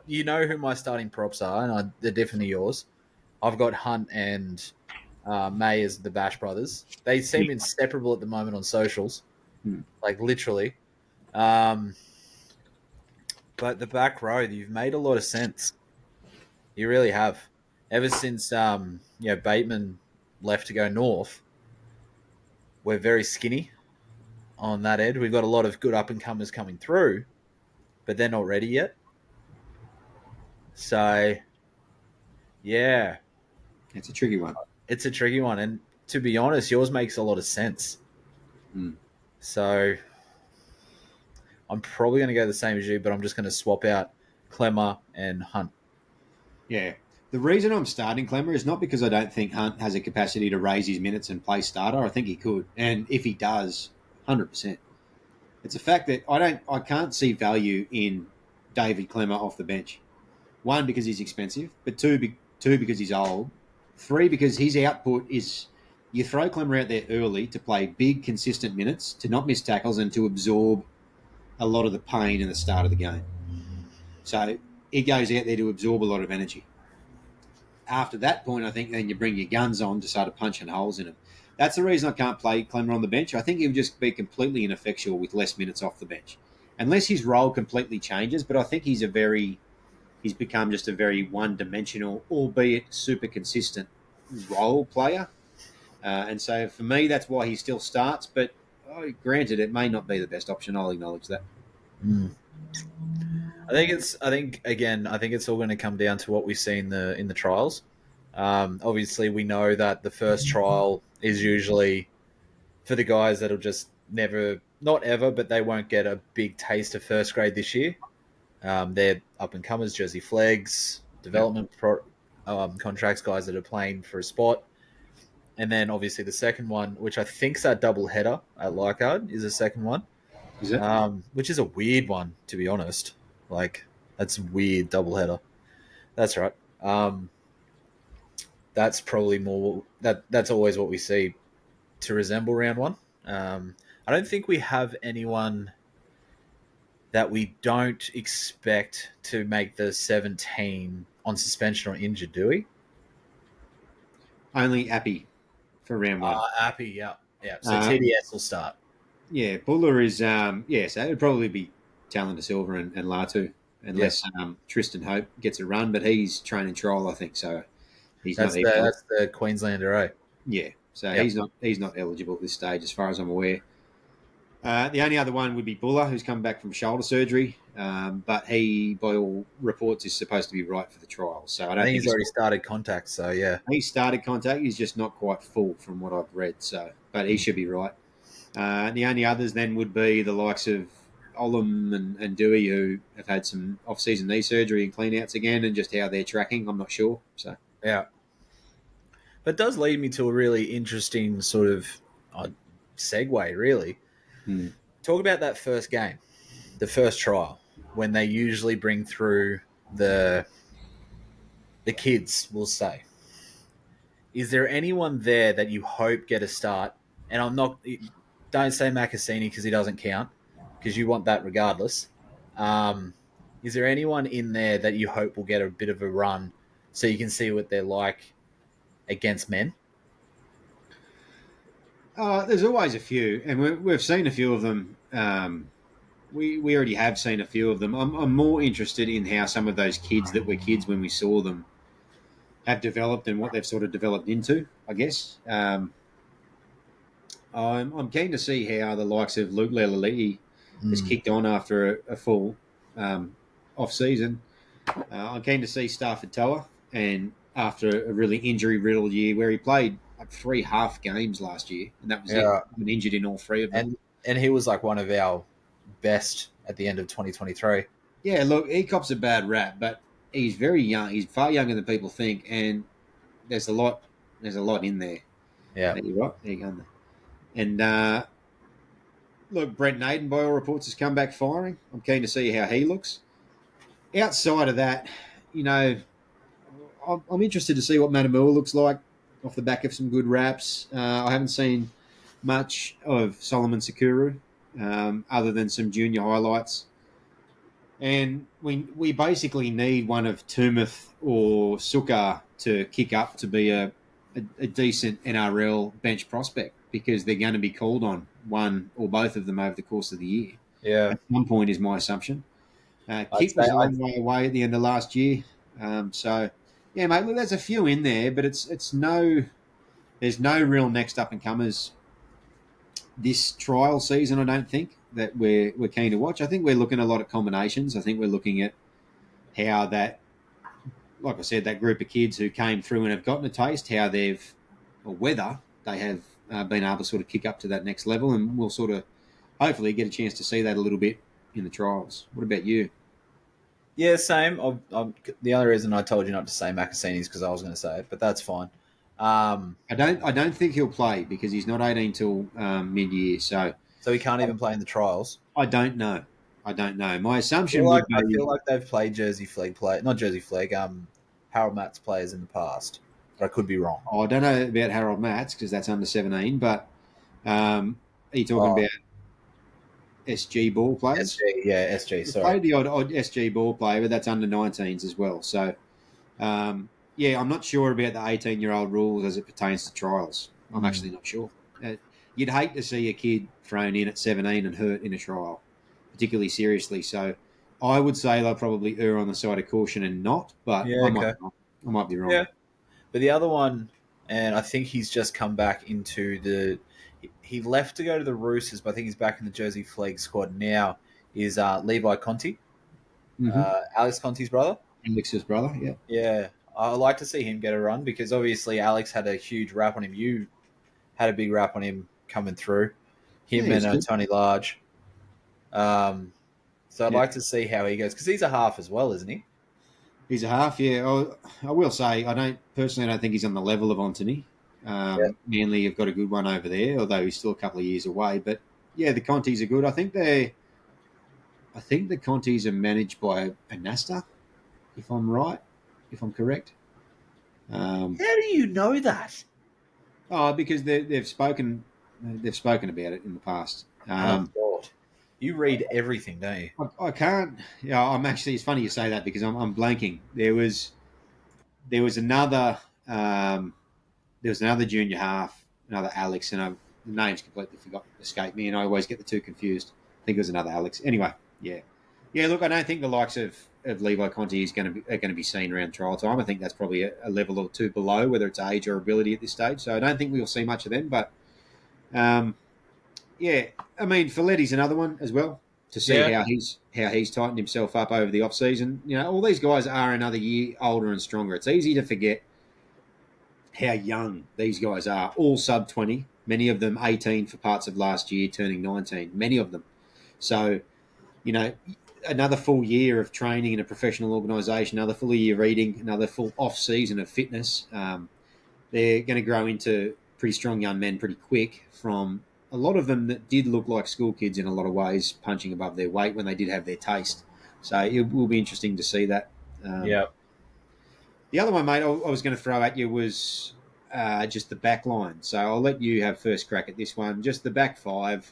Speaker 3: You know who my starting props are, and they're definitely yours. I've got Hunt and May as the Bash brothers. They seem inseparable at the moment on socials, like literally. But the back row, you've made a lot of sense. You really have. Ever since Bateman left to go north, we're very skinny on that end. We've got a lot of good up and comers coming through, but they're not ready yet. So, yeah,
Speaker 2: it's a tricky one.
Speaker 3: It's a tricky one, and to be honest, yours makes a lot of sense. So, I'm probably going to go the same as you, but I'm just going to swap out Clemmer and Hunt.
Speaker 2: Yeah. The reason I'm starting Clemmer is not because I don't think Hunt has a capacity to raise his minutes and play starter. I think he could. And if he does, 100%. It's a fact that I can't see value in David Clemmer off the bench. 1, because he's expensive, but 2 because he's old. 3, because his output is, you throw Clemmer out there early to play big, consistent minutes, to not miss tackles, and to absorb a lot of the pain in the start of the game. So he goes out there to absorb a lot of energy. After that point, I think then you bring your guns on to start punching holes in him. That's the reason I can't play Clemmer on the bench. I think he would just be completely ineffectual with less minutes off the bench, unless his role completely changes. But I think he's become just a very one-dimensional, albeit super consistent role player. And so for me, that's why he still starts. But granted, it may not be the best option. I'll acknowledge that.
Speaker 3: I think it's all going to come down to what we see in the trials. Obviously, we know that the first trial is usually for the guys that'll just never, not ever, but they won't get a big taste of first grade this year. They're up and comers, Jersey Flags, development contracts, guys that are playing for a spot. And then obviously the second one, which I think's that double header at Leichhardt, is the second one.
Speaker 2: Is it?
Speaker 3: Which is a weird one, to be honest. Like, that's a weird double header. That's right. That's probably more that's always what we see to resemble round one. I don't think we have anyone that we don't expect to make the 17 on suspension or injured, do we?
Speaker 2: Only Appy for round one.
Speaker 3: Appy, yeah. So TDS will start.
Speaker 2: Yeah, Buller is so it would probably be Talon De Silva and Latu, unless Tristan Hope gets a run, but he's training trial, I think, so
Speaker 3: that's the Queenslander, eh?
Speaker 2: Yeah, so he's not eligible at this stage, as far as I'm aware. The only other one would be Buller, who's come back from shoulder surgery, but he, by all reports, is supposed to be right for the trial. So I think
Speaker 3: he's already started contact. So yeah,
Speaker 2: he started contact. He's just not quite full from what I've read. So, but he should be right. The only others then would be the likes of Olam and Dewey, who have had some off-season knee surgery and clean-outs again, and just how they're tracking, I'm not sure. So
Speaker 3: yeah, but it does lead me to a really interesting sort of segue, really. Talk about that first game, the first trial, when they usually bring through the kids, we'll say. Is there anyone there that you hope get a start? And don't say Macassini because he doesn't count, because you want that regardless. Is there anyone in there that you hope will get a bit of a run so you can see what they're like against men?
Speaker 2: There's always a few, and we've seen a few of them. We already have seen a few of them. I'm more interested in how some of those kids that were kids when we saw them have developed and what they've sort of developed into, I guess. I'm keen to see how the likes of Luke Lelalii has kicked on after a full off-season. I'm keen to see Stafford Toa, and after a really injury-riddled year where he played like 3 half games last year, and that was it. Been injured in all 3 of them.
Speaker 3: And he was like one of our best at the end of 2023.
Speaker 2: Yeah, look, he cops a bad rap, but he's very young. He's far younger than people think, and there's a lot in there.
Speaker 3: Yeah.
Speaker 2: You're right. There you go. And look, Brent Naden, by all reports, has come back firing. I'm keen to see how he looks. Outside of that, I'm interested to see what Matamua looks like off the back of some good raps. I haven't seen much of Solomon Sakuru other than some junior highlights. And we basically need one of Tumith or Sukar to kick up to be a decent NRL bench prospect, because they're going to be called on, one or both of them, over the course of the year.
Speaker 3: Yeah.
Speaker 2: At some point is my assumption. Kit was a long way away at the end of last year. So, yeah, mate, look, there's a few in there, but there's no real next up-and-comers this trial season, I don't think, that we're keen to watch. I think we're looking a lot at combinations. I think we're looking at how that, like I said, that group of kids who came through and have gotten a taste, how whether they have been able to sort of kick up to that next level, and we'll sort of hopefully get a chance to see that a little bit in the trials. What about you?
Speaker 3: Yeah, same. The only reason I told you not to say Macassini is because I was going to say it, but that's fine.
Speaker 2: I don't think he'll play because he's not 18 till mid-year, so
Speaker 3: he can't even play in the trials.
Speaker 2: I don't know. My assumption
Speaker 3: I feel like they've played Jersey Flag Harold Matt's players in the past, but I could be wrong.
Speaker 2: I don't know about Harold Matts because that's under 17, but are you talking about SG ball players.
Speaker 3: SG.
Speaker 2: We
Speaker 3: Sorry,
Speaker 2: played the odd SG ball player, but that's under 19s as well. So, I'm not sure about the 18-year-old rules as it pertains to trials. I'm actually not sure. You'd hate to see a kid thrown in at 17 and hurt in a trial, particularly seriously. So, I would say they'll probably err on the side of caution and not, but I might be wrong. I might be wrong.
Speaker 3: Yeah. But the other one, and I think he's just come back into the. He left to go to the Roosters, but I think he's back in the Jersey Flag squad now. Is Levi Conti, Alex Conti's brother?
Speaker 2: Alex's brother, yeah.
Speaker 3: Yeah, I like to see him get a run because obviously Alex had a huge rap on him. You had a big rap on him coming through. Him and Tony Large. So I'd like to see how he goes because he's a half as well, isn't he?
Speaker 2: He's a half, yeah. I will say I don't think he's on the level of Anthony. Manly have got a good one over there, although he's still a couple of years away. But yeah, the Contis are good. I think the Contis are managed by Anasta, if I'm right, if I'm correct.
Speaker 3: How do you know that?
Speaker 2: Oh, because they've spoken about it in the past.
Speaker 3: God. You read everything, don't you?
Speaker 2: I can't. Yeah, I'm actually. It's funny you say that because I'm blanking. There was another junior half, another Alex, and the name's completely escaped me, and I always get the two confused. I think it was another Alex. Anyway, yeah. Look, I don't think the likes of Levi Conti are going to be seen around trial time. I think that's probably a level or two below, whether it's age or ability at this stage. So I don't think we'll see much of them. But I mean, Folletti's another one as well to see how he's tightened himself up over the off season. All these guys are another year older and stronger. It's easy to forget how young these guys are. All sub 20, many of them 18 for parts of last year, turning 19. Many of them. So, another full year of training in a professional organisation, another full year reading, another full off season of fitness. They're going to grow into pretty strong young men pretty quick from a lot of them that did look like school kids in a lot of ways, punching above their weight when they did have their taste. So it will be interesting to see that. The other one, mate, I was going to throw at you was just the back line. So I'll let you have first crack at this one. Just the back five.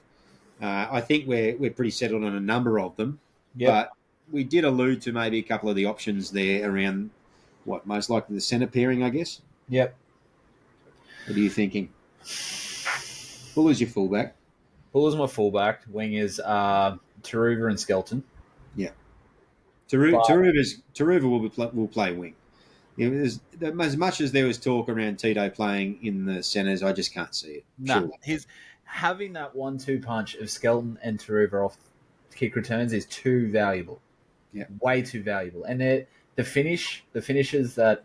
Speaker 2: I think we're pretty settled on a number of them. But we did allude to maybe a couple of the options there around most likely the centre pairing, I guess.
Speaker 3: Yep.
Speaker 2: What are you thinking? Fuller's your fullback.
Speaker 3: Fuller's my fullback. Wing is Taruva and Skelton.
Speaker 2: Yeah. Taruva will play wing. As much as there was talk around Tito playing in the centres, I just can't see it.
Speaker 3: No, he's having that 1-2 punch of Skelton and Taruva off kick returns is too valuable.
Speaker 2: Yeah,
Speaker 3: way too valuable. And the finishes that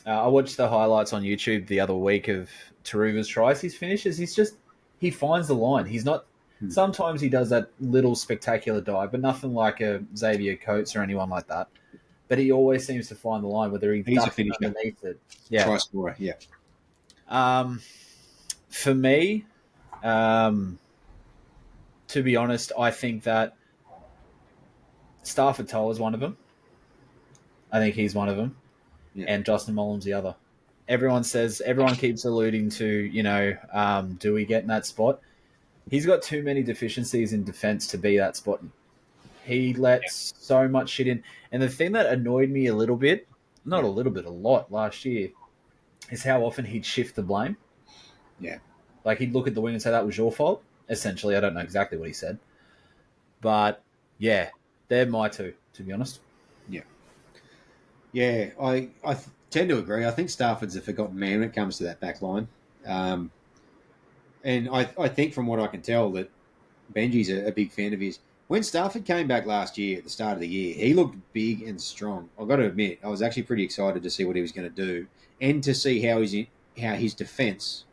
Speaker 3: I watched the highlights on YouTube the other week of Taruva's tries. His finishes, he finds the line. He's not. Sometimes he does that little spectacular dive, but nothing like a Xavier Coates or anyone like that. But he always seems to find the line, whether he's a finisher underneath it. Yeah,
Speaker 2: try scorer. Yeah.
Speaker 3: For me, to be honest, I think that Stafford Toll is one of them. I think he's one of them, and Justin Mullins the other. Everyone keeps alluding to, Dewey getting that spot. He's got too many deficiencies in defense to be that spot. He lets so much shit in. And the thing that annoyed me a little bit, not a little bit, a lot last year, is how often he'd shift the blame.
Speaker 2: Yeah.
Speaker 3: Like he'd look at the wing and say, that was your fault. Essentially, I don't know exactly what he said. But, yeah, they're my two, to be honest.
Speaker 2: Yeah. Yeah, I tend to agree. I think Stafford's a forgotten man when it comes to that back line. And I think from what I can tell that Benji's a big fan of his. When Stafford came back last year at the start of the year, he looked big and strong. I've got to admit, I was actually pretty excited to see what he was going to do and to see how his defence,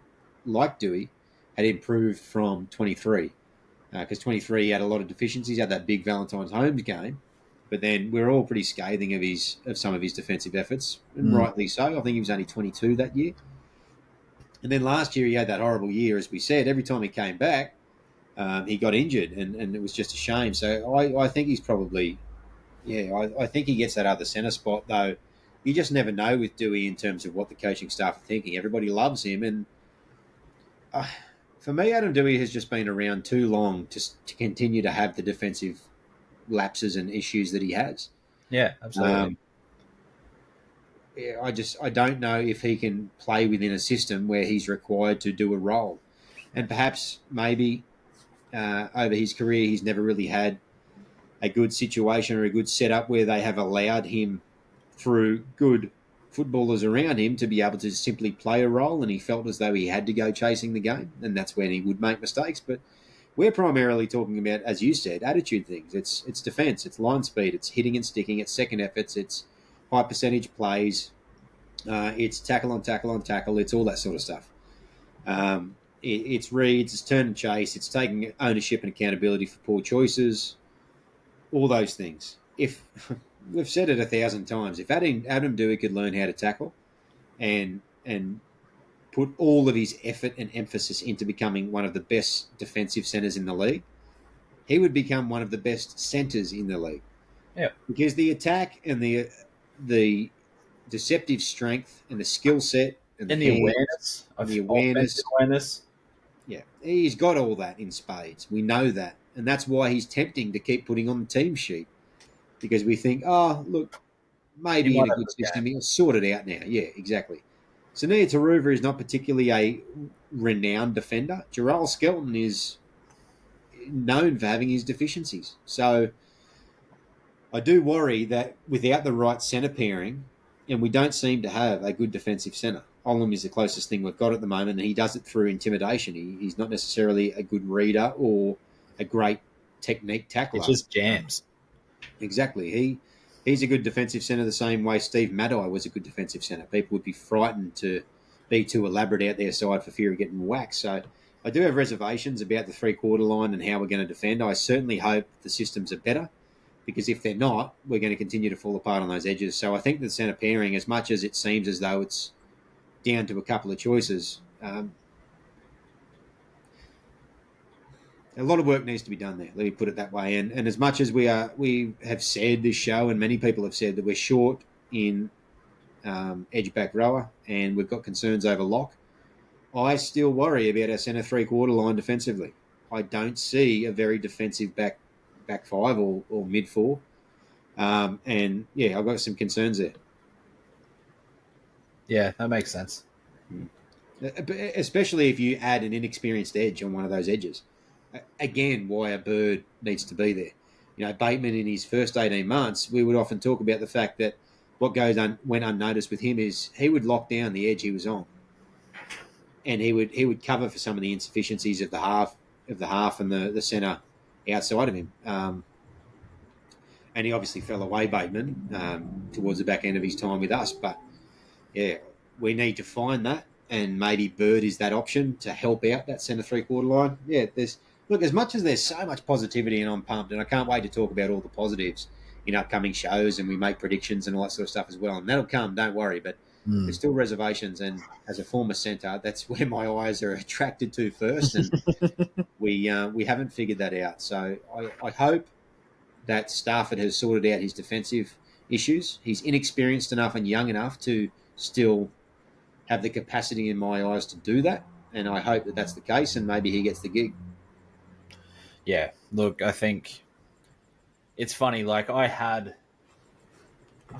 Speaker 2: like Dewey, had improved from 23. Because 23 had a lot of deficiencies, had that big Valentine's Holmes game. But then we're all pretty scathing of some of his defensive efforts, and rightly so. I think he was only 22 that year. And then last year he had that horrible year, as we said. Every time he came back, he got injured, and it was just a shame. So I think he's probably, I think he gets that other centre spot, though. You just never know with Dewey in terms of what the coaching staff are thinking. Everybody loves him, and for me, Adam Dewey has just been around too long to continue to have the defensive lapses and issues that he has.
Speaker 3: Yeah, absolutely.
Speaker 2: I don't know if he can play within a system where he's required to do a role, and perhaps maybe over his career he's never really had a good situation or a good setup where they have allowed him through good footballers around him to be able to simply play a role, and he felt as though he had to go chasing the game, and that's when he would make mistakes. But we're primarily talking about, as you said, attitude things. It's defence, it's line speed, it's hitting and sticking, it's second efforts, it's high percentage plays, it's tackle on tackle on tackle, it's all that sort of stuff. It's reads, it's turn and chase, it's taking ownership and accountability for poor choices, all those things. If we've said it 1,000 times, if Adam Dewey could learn how to tackle and put all of his effort and emphasis into becoming one of the best defensive centres in the league, he would become one of the best centres in the league.
Speaker 3: Yeah,
Speaker 2: because the attack and the deceptive strength and the skill set and
Speaker 3: the awareness,
Speaker 2: awareness. Yeah, he's got all that in spades. We know that, and that's why he's tempting to keep putting on the team sheet, because we think, oh, look, maybe in a good system he'll sort it out now. Yeah, exactly. Sania Taruva is not particularly a renowned defender. Jarrell Skelton is known for having his deficiencies. So I do worry that without the right centre pairing, and we don't seem to have a good defensive centre. Olam is the closest thing we've got at the moment, and he does it through intimidation. He's not necessarily a good reader or a great technique tackler.
Speaker 3: It's just jams.
Speaker 2: Exactly. He's a good defensive centre the same way Steve Maddai was a good defensive centre. People would be frightened to be too elaborate out their side for fear of getting whacked. So I do have reservations about the three-quarter line and how we're going to defend. I certainly hope the systems are better, because if they're not, we're going to continue to fall apart on those edges. So I think the centre pairing, as much as it seems as though it's down to a couple of choices, a lot of work needs to be done there. Let me put it that way. And as much as we have said this show, and many people have said that we're short in edge back rower, and we've got concerns over lock, I still worry about our centre three-quarter line defensively. I don't see a very defensive back five or mid four. And yeah, I've got some concerns there.
Speaker 3: Yeah, that makes sense.
Speaker 2: Especially if you add an inexperienced edge on one of those edges. Again, why a Bird needs to be there. You know, Bateman in his first 18 months, we would often talk about the fact that what went unnoticed with him is he would lock down the edge he was on, and he would cover for some of the insufficiencies of the half and the centre outside of him. And he obviously fell away, Bateman, towards the back end of his time with us. But yeah, we need to find that, and maybe Bird is that option to help out that centre three-quarter line. Yeah, look, as much as there's so much positivity, and I'm pumped, and I can't wait to talk about all the positives in upcoming shows, and we make predictions and all that sort of stuff as well. And that'll come, don't worry. But there's still reservations, and as a former centre, that's where my eyes are attracted to first, and we haven't figured that out. So I hope that Stafford has sorted out his defensive issues. He's inexperienced enough and young enough to still have the capacity in my eyes to do that, and I hope that that's the case, and maybe he gets the gig.
Speaker 3: Yeah, look, I think it's funny. Like I can't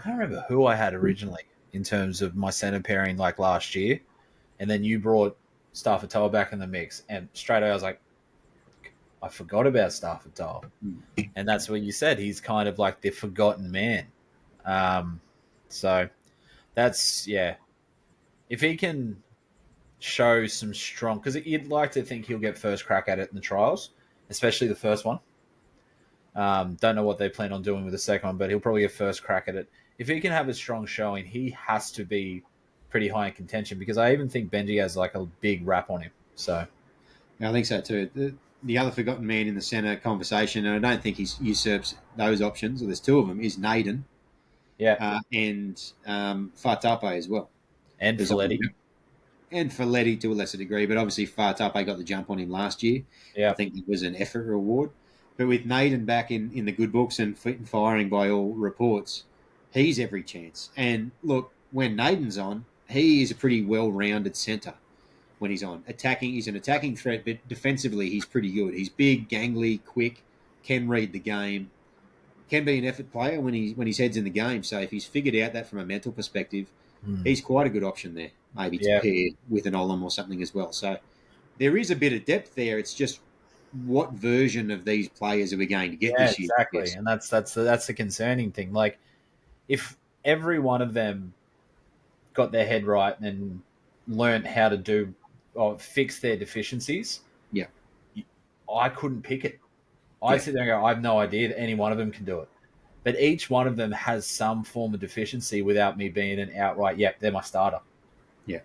Speaker 3: remember who I had originally in terms of my centre pairing, like last year, and then you brought Stafford Toll back in the mix, and straight away I was like, I forgot about Stafford Toll, and that's what you said. He's kind of like the forgotten man. So that's if he can show some strong, because you'd like to think he'll get first crack at it in the trials, especially the first one. Don't know what they plan on doing with the second one, but he'll probably get first crack at it. If he can have a strong showing, he has to be pretty high in contention, because I even think Benji has like a big rap on him. So
Speaker 2: yeah, I think so too. The other forgotten man in the centre conversation, and I don't think he usurps those options, or there's two of them, is Naden.
Speaker 3: Yeah.
Speaker 2: And Fatape as well.
Speaker 3: And Folletti.
Speaker 2: And Folletti to a lesser degree, but obviously Fatape got the jump on him last year.
Speaker 3: Yeah.
Speaker 2: I think it was an effort reward. But with Naden back in the good books and fit and firing by all reports, he's every chance. And look, when Naden's on, he is a pretty well-rounded centre. when he's on. He's an attacking threat, but defensively he's pretty good. He's big, gangly, quick, can read the game, can be an effort player when his head's in the game. So if he's figured out that from a mental perspective, he's quite a good option there, maybe to pair with an Olam or something as well. So there is a bit of depth there. It's just what version of these players are we going to get this year?
Speaker 3: Exactly, and that's the concerning thing. Like, if every one of them got their head right and learned how to do or fix their deficiencies, I couldn't pick it. I sit there and go, I have no idea that any one of them can do it. But each one of them has some form of deficiency without me being an outright, yep, they're my starter.
Speaker 2: Yeah.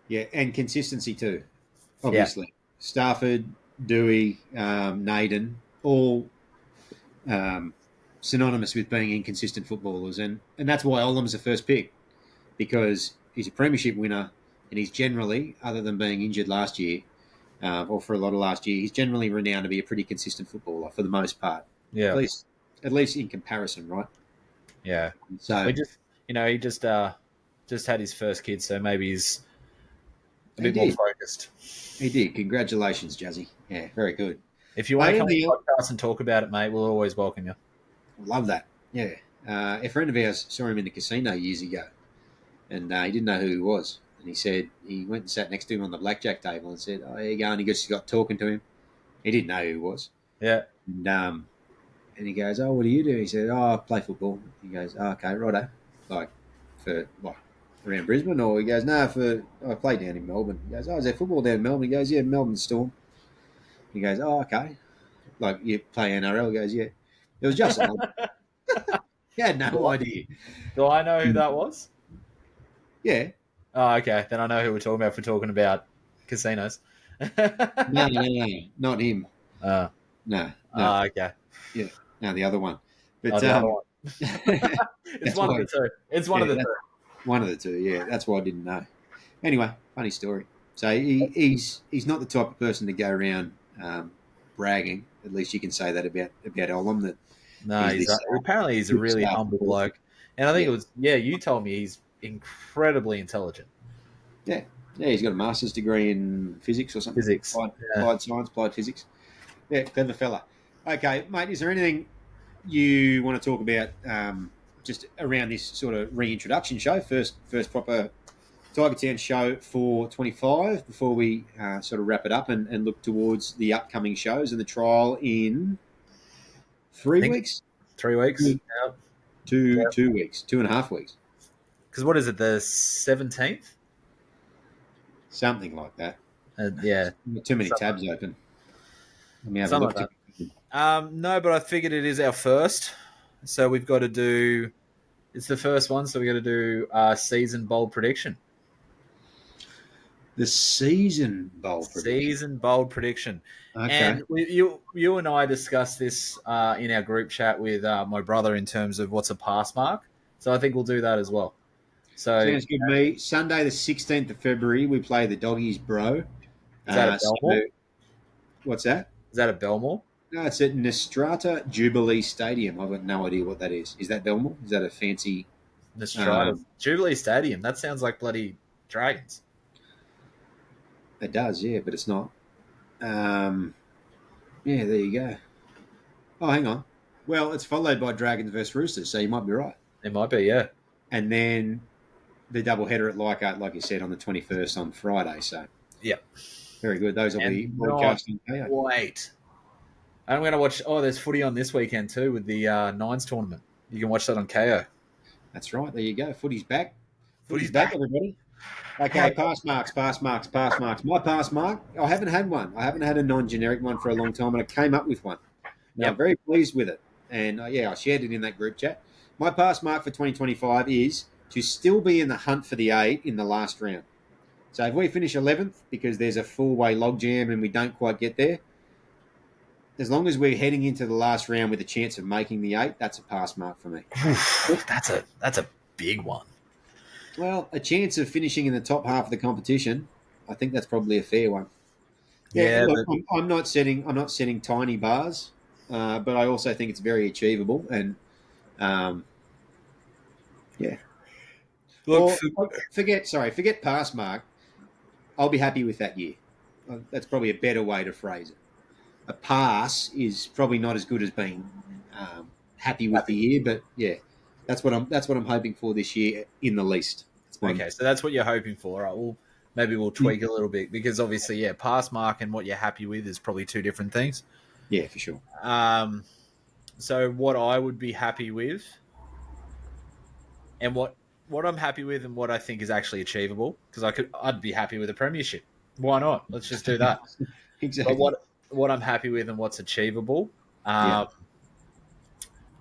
Speaker 2: Yeah, and consistency too, obviously. Stafford, Dewey, Naden, all synonymous with being inconsistent footballers. And that's why Olam's the first pick, because he's a premiership winner and he's generally, other than being injured last year, or for a lot of last year, he's generally renowned to be a pretty consistent footballer for the most part.
Speaker 3: Yeah.
Speaker 2: At least in comparison, right?
Speaker 3: Yeah.
Speaker 2: So
Speaker 3: he just had his first kid, so maybe he's a bit more focused.
Speaker 2: He did. Congratulations, Jazzy. Yeah, very good.
Speaker 3: If you want to come on the podcast and talk about it, mate, we'll always welcome you.
Speaker 2: Love that. Yeah. A friend of ours saw him in the casino years ago, and he didn't know who he was. And he said he went and sat next to him on the blackjack table and said, "Oh, here you go." And he just got talking to him. He didn't know who he was.
Speaker 3: Yeah.
Speaker 2: And he goes, "Oh, what do you do?" He said, "Oh, I play football." He goes, "Oh, okay, righto." Like, for what? Around Brisbane? Or he goes, "No, I play down in Melbourne." He goes, "Oh, is there football down in Melbourne?" He goes, "Yeah, Melbourne Storm." He goes, "Oh, okay." Like, you play NRL? He goes, "Yeah." It was just he had no idea.
Speaker 3: Do I know who that was?
Speaker 2: Yeah.
Speaker 3: Oh, okay. Then I know who we're talking about for talking about casinos.
Speaker 2: No, not him.
Speaker 3: No. Oh, okay.
Speaker 2: Yeah. No, the other one. But
Speaker 3: the other one. It's one of the two. It's one of the two.
Speaker 2: One of the two, yeah. That's why I didn't know. Anyway, funny story. So he's not the type of person to go around bragging. At least you can say that about Olam. That
Speaker 3: apparently he's a really humble bloke. And I think it was, you told me he's incredibly intelligent.
Speaker 2: Yeah. Yeah, he's got a master's degree in physics or something. Applied science, applied physics. Yeah, clever fella. Okay, mate, is there anything you want to talk about just around this sort of reintroduction show, first proper Tiger Town show for 25, before we sort of wrap it up and look towards the upcoming shows and the trial in 3 weeks?
Speaker 3: 3 weeks.
Speaker 2: Yeah. 2 weeks, 2.5 weeks.
Speaker 3: Because what is it, the 17th?
Speaker 2: Something like that.
Speaker 3: Yeah.
Speaker 2: Too many tabs open. Let me have
Speaker 3: Something
Speaker 2: a look.
Speaker 3: like that. No, but I figured it is our first. So we've got to do... It's the first one, so we've got to do season bold prediction.
Speaker 2: The season bold prediction.
Speaker 3: Season bold prediction.
Speaker 2: Okay.
Speaker 3: And you and I discussed this in our group chat with my brother in terms of what's a pass mark. So I think we'll do that as well. So
Speaker 2: sounds good to me. Sunday the 16th of February, we play the Doggies, bro.
Speaker 3: Is that at Belmore?
Speaker 2: What's that?
Speaker 3: Is that at Belmore?
Speaker 2: No, it's at Nestrata Jubilee Stadium. I've got no idea what that is. Is that Belmore? Is that a fancy...
Speaker 3: Nestrata Jubilee Stadium? That sounds like bloody Dragons.
Speaker 2: It does, yeah, but it's not. Yeah, there you go. Oh, hang on. Well, it's followed by Dragons versus Roosters, so you might be right.
Speaker 3: It might be, yeah.
Speaker 2: And then the doubleheader at Leichhardt, like you said, on the 21st on Friday. So,
Speaker 3: yeah,
Speaker 2: very good. Those will be broadcasting.
Speaker 3: Wait, I'm going to watch. Oh, there's footy on this weekend too with the Nines tournament. You can watch that on KO.
Speaker 2: That's right. There you go. Footy's back. Footy's back, everybody. Okay, pass marks. My pass mark, I haven't had one. I haven't had a non-generic one for a long time, and I came up with one. Now, I'm very pleased with it. And, I shared it in that group chat. My pass mark for 2025 is to still be in the hunt for the 8 in the last round. So if we finish 11th because there's a four-way logjam and we don't quite get there, as long as we're heading into the last round with a chance of making the 8, that's a pass mark for me.
Speaker 3: That's a big one.
Speaker 2: Well, a chance of finishing in the top half of the competition, I think that's probably a fair one.
Speaker 3: Yeah,
Speaker 2: look, I'm not setting tiny bars, but I also think it's very achievable. And yeah, look, forget pass mark. I'll be happy with that year. That's probably a better way to phrase it. A pass is probably not as good as being happy with the year, but yeah, that's what I'm hoping for this year in the least.
Speaker 3: Okay, so that's what you're hoping for. Right? Well, maybe we'll tweak a little bit because obviously, yeah, pass mark and what you're happy with is probably two different things.
Speaker 2: Yeah, for sure.
Speaker 3: So what I would be happy with, and what I'm happy with, and what I think is actually achievable, because I'd be happy with a premiership. Why not? Let's just do that.
Speaker 2: Exactly.
Speaker 3: But what I'm happy with and what's achievable, I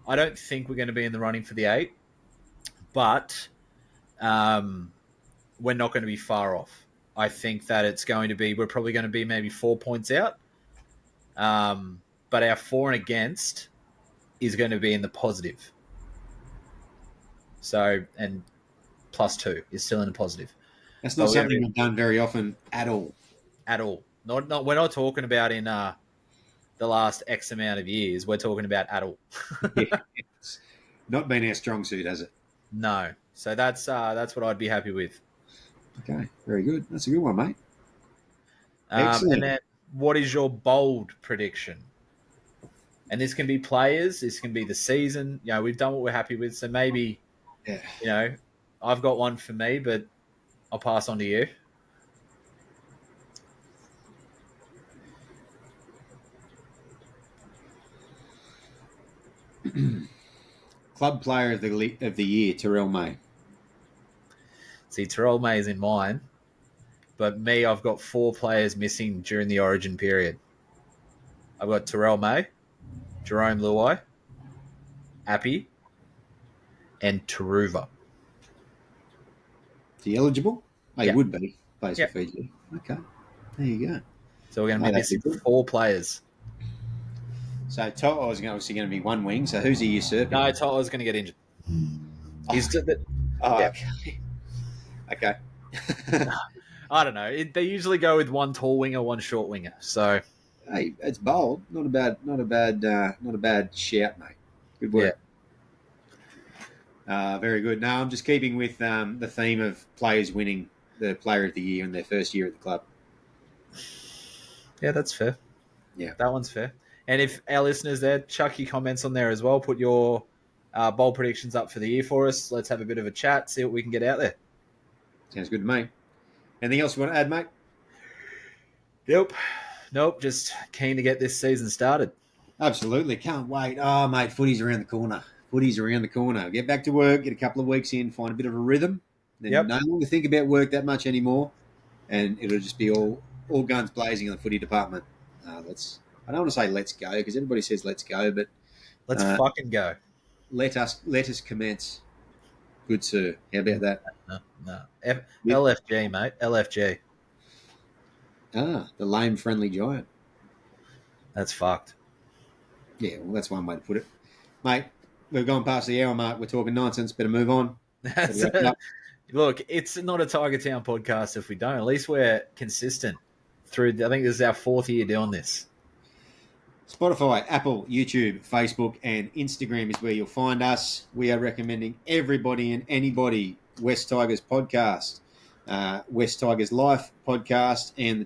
Speaker 3: don't think we're going to be in the running for the 8, but we're not going to be far off. I think that we're probably going to be maybe 4 points out. But our for and against is going to be in the positive. So, and +2 is still in the positive.
Speaker 2: That's not something we've done very often at all.
Speaker 3: At all. Not. We're not talking about in the last X amount of years. We're talking about at all.
Speaker 2: It's not been our strong suit, has it?
Speaker 3: No. So that's what I'd be happy with.
Speaker 2: Okay, very good. That's a good one, mate. Excellent.
Speaker 3: And then, what is your bold prediction? And this can be players. This can be the season. You know, we've done what we're happy with. So maybe, you know, I've got one for me, but I'll pass on to you.
Speaker 2: Club player of the year, Terrell May.
Speaker 3: See, Terrell May is in mine, but me, I've got 4 players missing during the Origin period. I've got Terrell May, Jerome Luai, Appy, and Taruva.
Speaker 2: Is he eligible? Oh, he
Speaker 3: Yeah.
Speaker 2: would be. Plays for Fiji. Okay, there you go.
Speaker 3: So we're going to be missing 4 players.
Speaker 2: So Toto is obviously going to be one wing. So who's he usurping?
Speaker 3: No, Toto's going to get injured.
Speaker 2: Okay.
Speaker 3: I don't know. They usually go with one tall winger, one short winger. So
Speaker 2: hey, it's bold. Not a bad shout, mate. Good work. Yeah. Very good. No, I'm just keeping with the theme of players winning the Player of the Year in their first year at the club.
Speaker 3: Yeah, that's fair.
Speaker 2: Yeah,
Speaker 3: that one's fair. And if our listeners there, chuck your comments on there as well. Put your bold predictions up for the year for us. Let's have a bit of a chat, see what we can get out there.
Speaker 2: Sounds good to me. Anything else you want to add, mate?
Speaker 3: Nope. Just keen to get this season started.
Speaker 2: Absolutely. Can't wait. Oh, mate, footy's around the corner. Get back to work, get a couple of weeks in, find a bit of a rhythm. Then no longer think about work that much anymore. And it'll just be all guns blazing in the footy department. I don't want to say let's go because everybody says let's go, but
Speaker 3: let's fucking go.
Speaker 2: Let us commence. Good sir. How about that?
Speaker 3: No. LFG, mate. LFG.
Speaker 2: The lame friendly giant.
Speaker 3: That's fucked.
Speaker 2: Yeah, well, that's one way to put it. Mate, we've gone past the hour mark. We're talking nonsense. Better move on.
Speaker 3: Look, it's not a Tiger Town podcast if we don't. At least we're consistent through. I think this is our 4th year doing this.
Speaker 2: Spotify, Apple, YouTube, Facebook, and Instagram is where you'll find us. We are recommending everybody and anybody West Tigers podcast, West Tigers Life podcast, and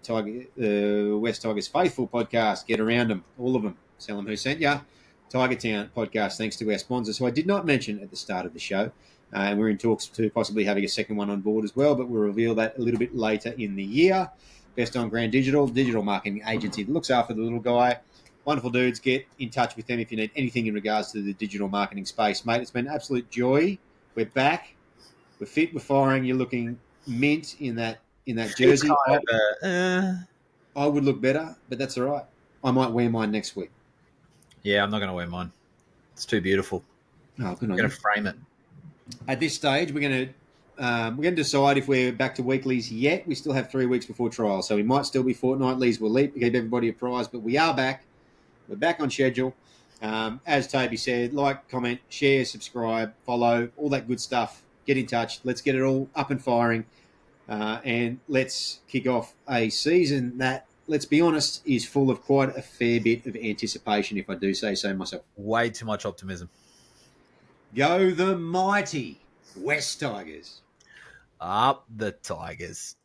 Speaker 2: the West Tigers Faithful podcast. Get around them, all of them. Tell them who sent you. Tiger Town podcast, thanks to our sponsors, who I did not mention at the start of the show. And we're in talks to possibly having a second one on board as well, but we'll reveal that a little bit later in the year. Best on Ground digital marketing agency that looks after the little guy. Wonderful dudes. Get in touch with them if you need anything in regards to the digital marketing space. Mate, it's been an absolute joy. We're back. We're fit. We're firing. You're looking mint in that jersey. I would look better, but that's all right. I might wear mine next week.
Speaker 3: Yeah, I'm not going to wear mine. It's too beautiful.
Speaker 2: Oh, good.
Speaker 3: I'm going to frame it.
Speaker 2: At this stage, we're going to decide if we're back to weeklies yet. We still have 3 weeks before trial, so we might still be fortnightlies. We'll keep everybody apprised, but we are back. We're back on schedule. As Toby said, like, comment, share, subscribe, follow, all that good stuff. Get in touch. Let's get it all up and firing. And let's kick off a season that, let's be honest, is full of quite a fair bit of anticipation, if I do say so myself.
Speaker 3: Way too much optimism.
Speaker 2: Go the mighty West Tigers.
Speaker 3: Up the Tigers.